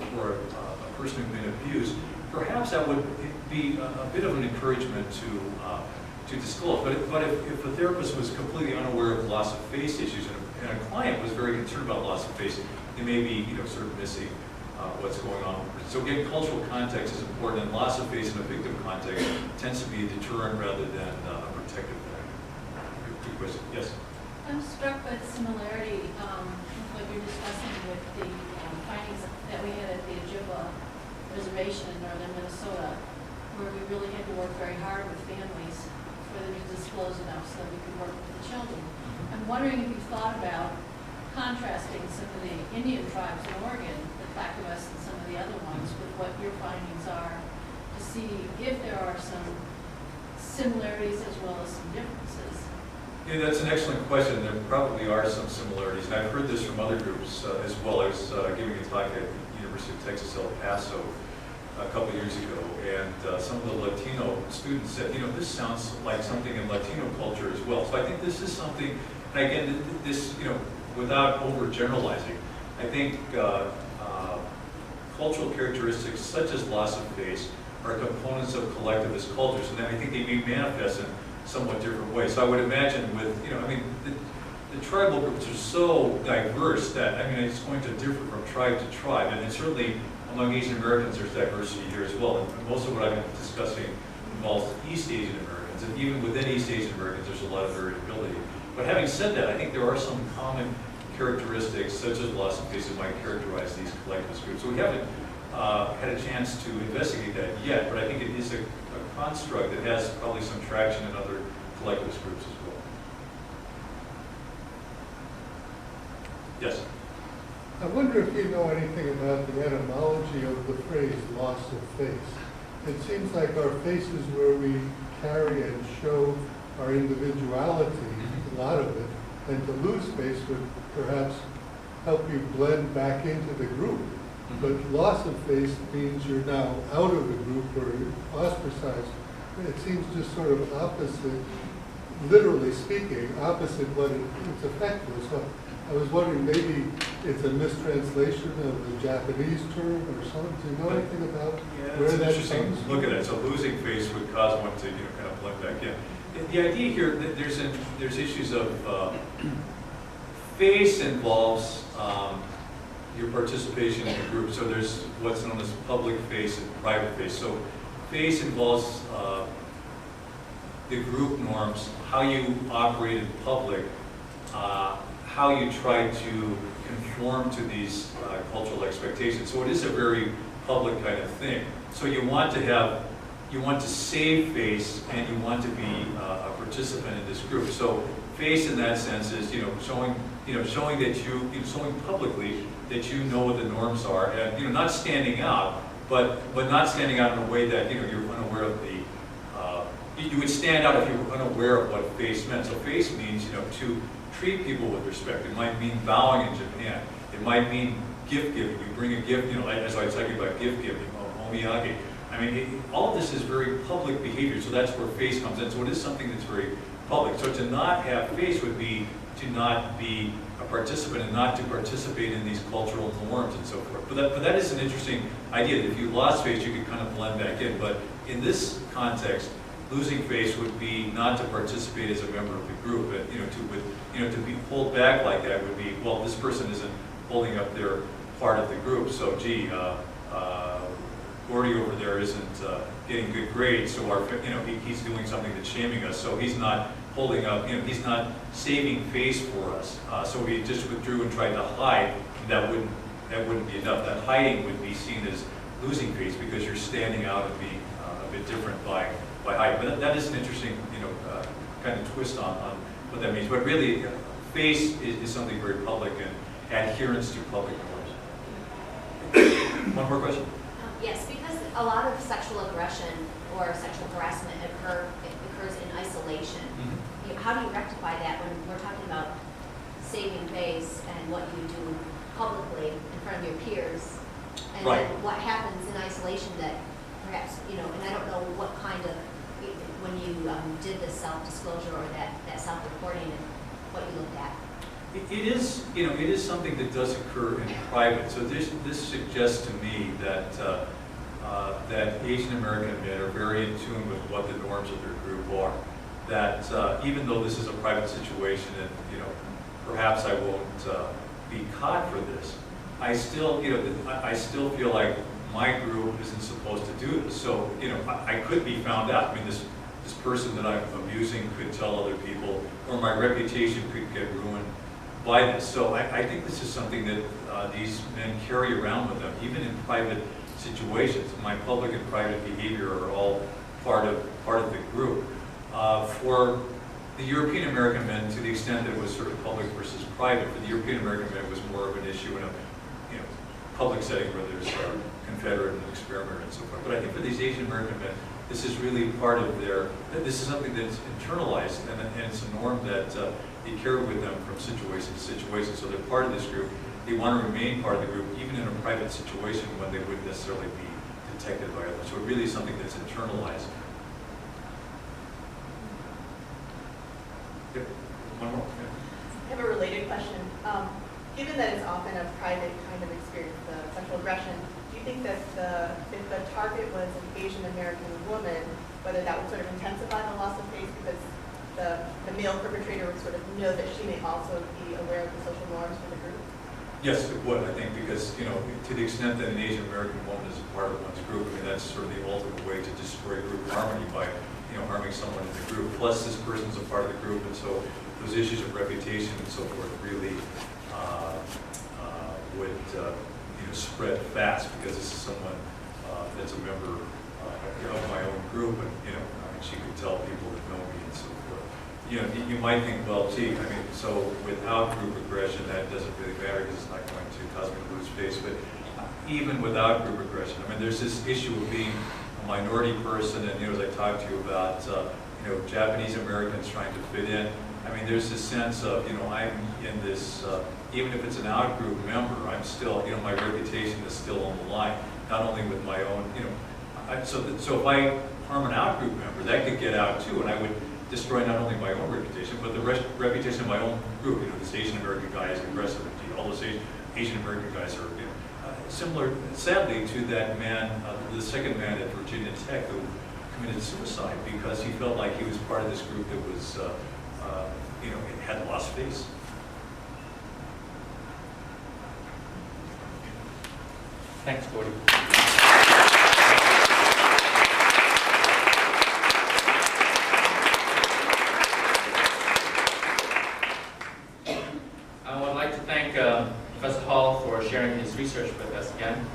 person who's been abused, perhaps that would be a bit of an encouragement to disclose. But if a therapist was completely unaware of loss of face issues and a client was very concerned about loss of face, they may be sort of missing what's going on. So again, cultural context is important, and loss of face in a victim context tends to be a deterrent rather than a protective factor. Good question. Yes? I'm struck by the similarity with what you're discussing with the findings that we had at the Ojibwa Reservation in northern Minnesota, where we really had to work very hard with families for them to disclose enough so that we could work with the children. I'm wondering if you've thought about contrasting some of the Indian tribes in Oregon, the Clackamas and some of the other ones, with what your findings are, to see if there are some similarities as well as some differences. Yeah, that's an excellent question. There probably are some similarities, and I've heard this from other groups as well. I was giving a talk at the University of Texas El Paso a couple years ago, and some of the Latino students said, this sounds like something in Latino culture as well. So I think this is something, and again, this, without overgeneralizing, I think cultural characteristics such as loss of face are components of collectivist cultures, and I think they may manifest in somewhat different ways. So I would imagine with, the tribal groups are so diverse that, it's going to differ from tribe to tribe, and certainly among Asian Americans there's diversity here as well. And most of what I've been discussing involves East Asian Americans, and even within East Asian Americans there's a lot of variability. But having said that, I think there are some common characteristics such as loss of face that might characterize these collectivist groups. So we haven't had a chance to investigate that yet, but I think it is a construct that has probably some traction in other collectivist groups as well. Yes? I wonder if you know anything about the etymology of the phrase loss of face. It seems like our faces where we carry and show our individuality, a lot of it, and to lose face would perhaps help you blend back into the group. But loss of face means you're now out of the group or ostracized. It seems just sort of opposite, literally speaking, opposite what its effect was. So I was wondering, maybe it's a mistranslation of the Japanese term or something. Do you know anything about where that comes from? Look at that. So losing face would cause one to kind of blend back in. The idea here, there's issues of face involves your participation in the group. So there's what's known as public face and private face. So face involves the group norms, how you operate in public, how you try to conform to these cultural expectations. So it is a very public kind of thing. So you want to save face, and you want to be a participant in this group. So face in that sense is showing showing publicly that you know what the norms are, and not standing out, but not standing out in a way that you're unaware of the. You would stand out if you were unaware of what face meant. So face means to treat people with respect. It might mean bowing in Japan. It might mean gift giving. You bring a gift. As I was talking about gift giving, omiyage. All of this is very public behavior. So that's where face comes in. So it is something that's very public. So to not have face would be to not be a participant and not to participate in these cultural norms and so forth. But that is an interesting idea. That if you lost face, you could kind of blend back in. But in this context, losing face would be not to participate as a member of the group, but to be pulled back like that would be, well, this person isn't holding up their part of the group, so gee, Gordy over there isn't getting good grades, so he's doing something that's shaming us, so he's not holding up, he's not saving face for us. So we just withdrew and tried to hide. That wouldn't be enough. That hiding would be seen as losing face because you're standing out and being a bit different by height. But that is an interesting, kind of twist on what that means. But really, face is something very public and adherence to public norms. One more question. Yes, because a lot of sexual aggression or sexual harassment occurs in isolation. Mm-hmm. How do you rectify that when we're talking about saving face and what you do publicly in front of your peers? And Right. then what happens in isolation that perhaps, and I don't know what kind of, when you did the self-disclosure or that self-reporting and what you looked at. It is, it is something that does occur in private. So this suggests to me that that Asian American men are very in tune with what the norms of their group are. That even though this is a private situation, and perhaps I won't be caught for this, I still, I still feel like my group isn't supposed to do this. So, I could be found out. I mean, this person that I'm abusing could tell other people, or my reputation could get ruined by this. So I think this is something that these men carry around with them, even in private situations. My public and private behavior are all part of the group. For the European American men, to the extent that it was sort of public versus private, for the European American men, it was more of an issue in a public setting where there's Confederate and experimenter and so forth. But I think for these Asian American men, this is really part of this is something that's internalized, and it's a norm that they carry with them from situation to situation. So they're part of this group. They want to remain part of the group, even in a private situation when they wouldn't necessarily be detected by others. So it really is something that's internalized. Yep. One more. Yeah. I have a related question. Given that it's often a private kind of experience, the sexual aggression, do you think that if the target was an Asian American woman, whether that would sort of intensify the loss of face because the male perpetrator would sort of know that she may also be aware of the social norms for the group? Yes, it would, I think, because, to the extent that an Asian American woman is a part of one's group, I mean, that's sort of the ultimate way to destroy group harmony by, harming someone in the group. Plus, this person's a part of the group, and so those issues of reputation and so forth really would, spread fast, because this is someone that's a member of my own group, and, I mean, she could tell people that know me and so forth. You might think, well, gee, I mean, so without group aggression, that doesn't really matter because it's not going to cause me to lose face. But even without group aggression, I mean, there's this issue of being a minority person, and as I talked to you about, Japanese Americans trying to fit in. I mean, there's this sense of, I'm in this, even if it's an out-group member, I'm still, my reputation is still on the line, not only with my own, so if I harm an out-group member, that could get out too, and I would destroy not only my own reputation, but the reputation of my own group. This Asian American guy is aggressive, all those Asian American guys are, similar, sadly, to that man, the second man at Virginia Tech who committed suicide because he felt like he was part of this group that was, it had lost face. Thanks, Gordy. I would like to thank Professor Hall for sharing his research with us again.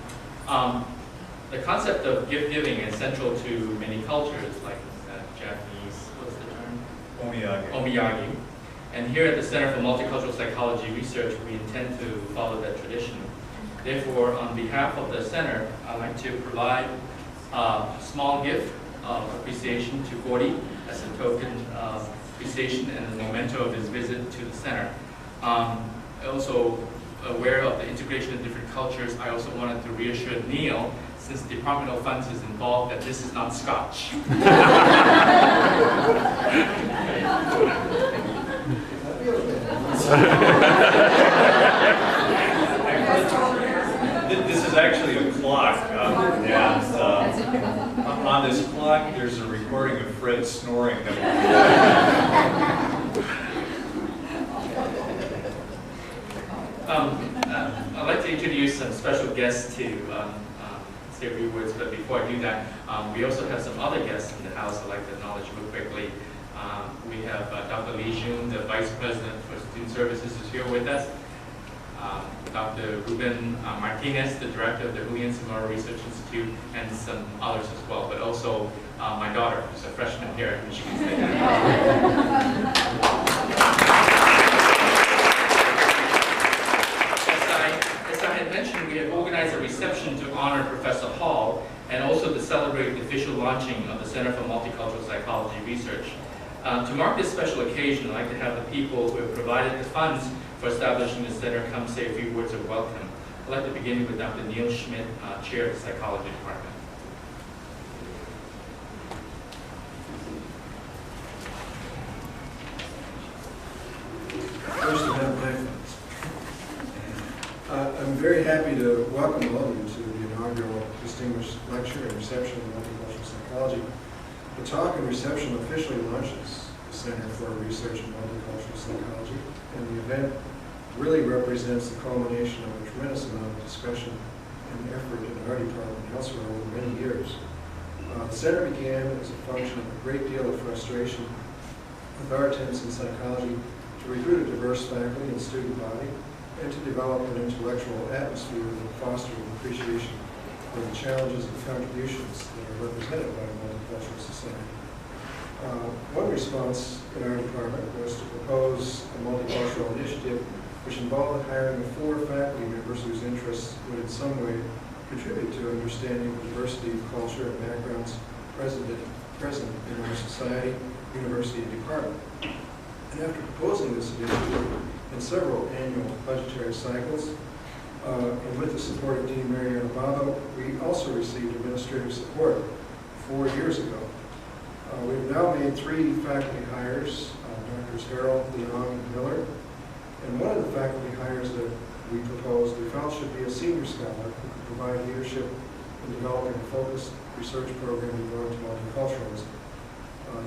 The concept of gift giving is central to many cultures, like Japanese, what's the term? Omiyage. And here at the Center for Multicultural Psychology Research, we intend to follow that tradition. Therefore, on behalf of the center, I'd like to provide a small gift of appreciation to Gordy as a token of appreciation and a memento of his visit to the center. Also aware of the integration of different cultures, I also wanted to reassure Neil, since the Department of Funds is involved, that this is not Scotch. This is actually a clock, and on this clock there's a recording of Fred snoring. I'd like to introduce some special guests to say a few words, but before I do that, we also have some other guests in the house I'd like to acknowledge real quickly. We have Dr. Lee Jun, the Vice President for Student Services, is here with us. Dr. Ruben Martinez, the Director of the Julian Samora Research Institute, and some others as well, but also my daughter, who's a freshman here at Michigan State. As I had mentioned, we have organized a reception to honor Professor Hall and also to celebrate the official launching of the Center for Multicultural Psychology Research. To mark this special occasion, I'd like to have the people who have provided the funds for establishing the center come say a few words of welcome. I'd like to begin with Dr. Neil Schmidt, Chair of the Psychology Department. First event, thanks. I'm very happy to welcome all of you to the inaugural distinguished lecture and reception in multicultural psychology. The talk and reception officially launches the Center for Research in Multicultural Psychology, and the event really represents the culmination of a tremendous amount of discussion and effort in our department and elsewhere over many years. The center began as a function of a great deal of frustration with our attempts in psychology to recruit a diverse faculty and student body, and to develop an intellectual atmosphere that fosters an appreciation for the challenges and contributions that are represented by a multicultural society. One response in our department was to propose a multicultural initiative which involved the hiring of 4 faculty members whose interests would in some way contribute to understanding the diversity of culture and backgrounds present in our society, university, and department. And after proposing this initiative in several annual budgetary cycles, and with the support of Dean Mariana Babo, we also received administrative support 4 years ago. We've now made 3 faculty hires, Drs. Harrell, Leong, and Miller. And one of the faculty hires that we proposed, we felt should be a senior scholar who could provide leadership in developing a focused research program devoted to multiculturalism.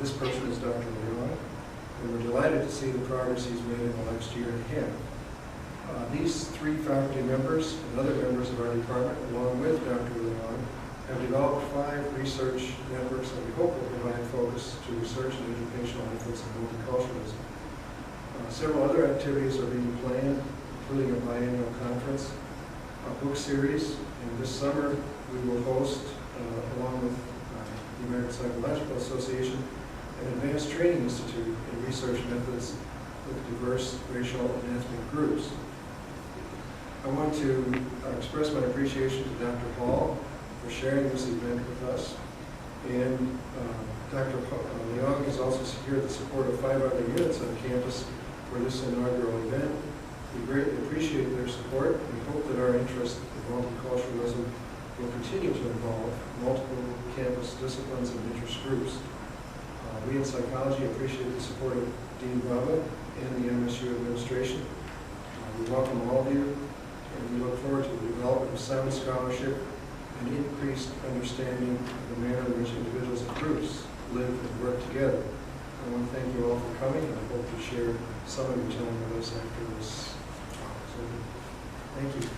This person is Dr. Leong, and we're delighted to see the progress he's made in the last year and a half. These 3 faculty members and other members of our department, along with Dr. Leong, have developed 5 research networks that we hope will provide focus to research and educational efforts in multiculturalism. Several other activities are being planned, including a biannual conference, a book series, and this summer we will host, along with the American Psychological Association, an advanced training institute in research methods with diverse racial and ethnic groups. I want to express my appreciation to Dr. Hall for sharing this event with us, and Dr. Leong has also secured the support of 5 other units on campus for this inaugural event. We greatly appreciate their support and hope that our interest in multiculturalism will continue to involve multiple campus disciplines and interest groups. We in psychology appreciate the support of Dean Baba and the MSU administration. We welcome all of you, and we look forward to the development of sound scholarship and increased understanding of the manner in which individuals and groups live and work together. I want to thank you all for coming, and I hope to share some of your time with us after this talk. So, thank you.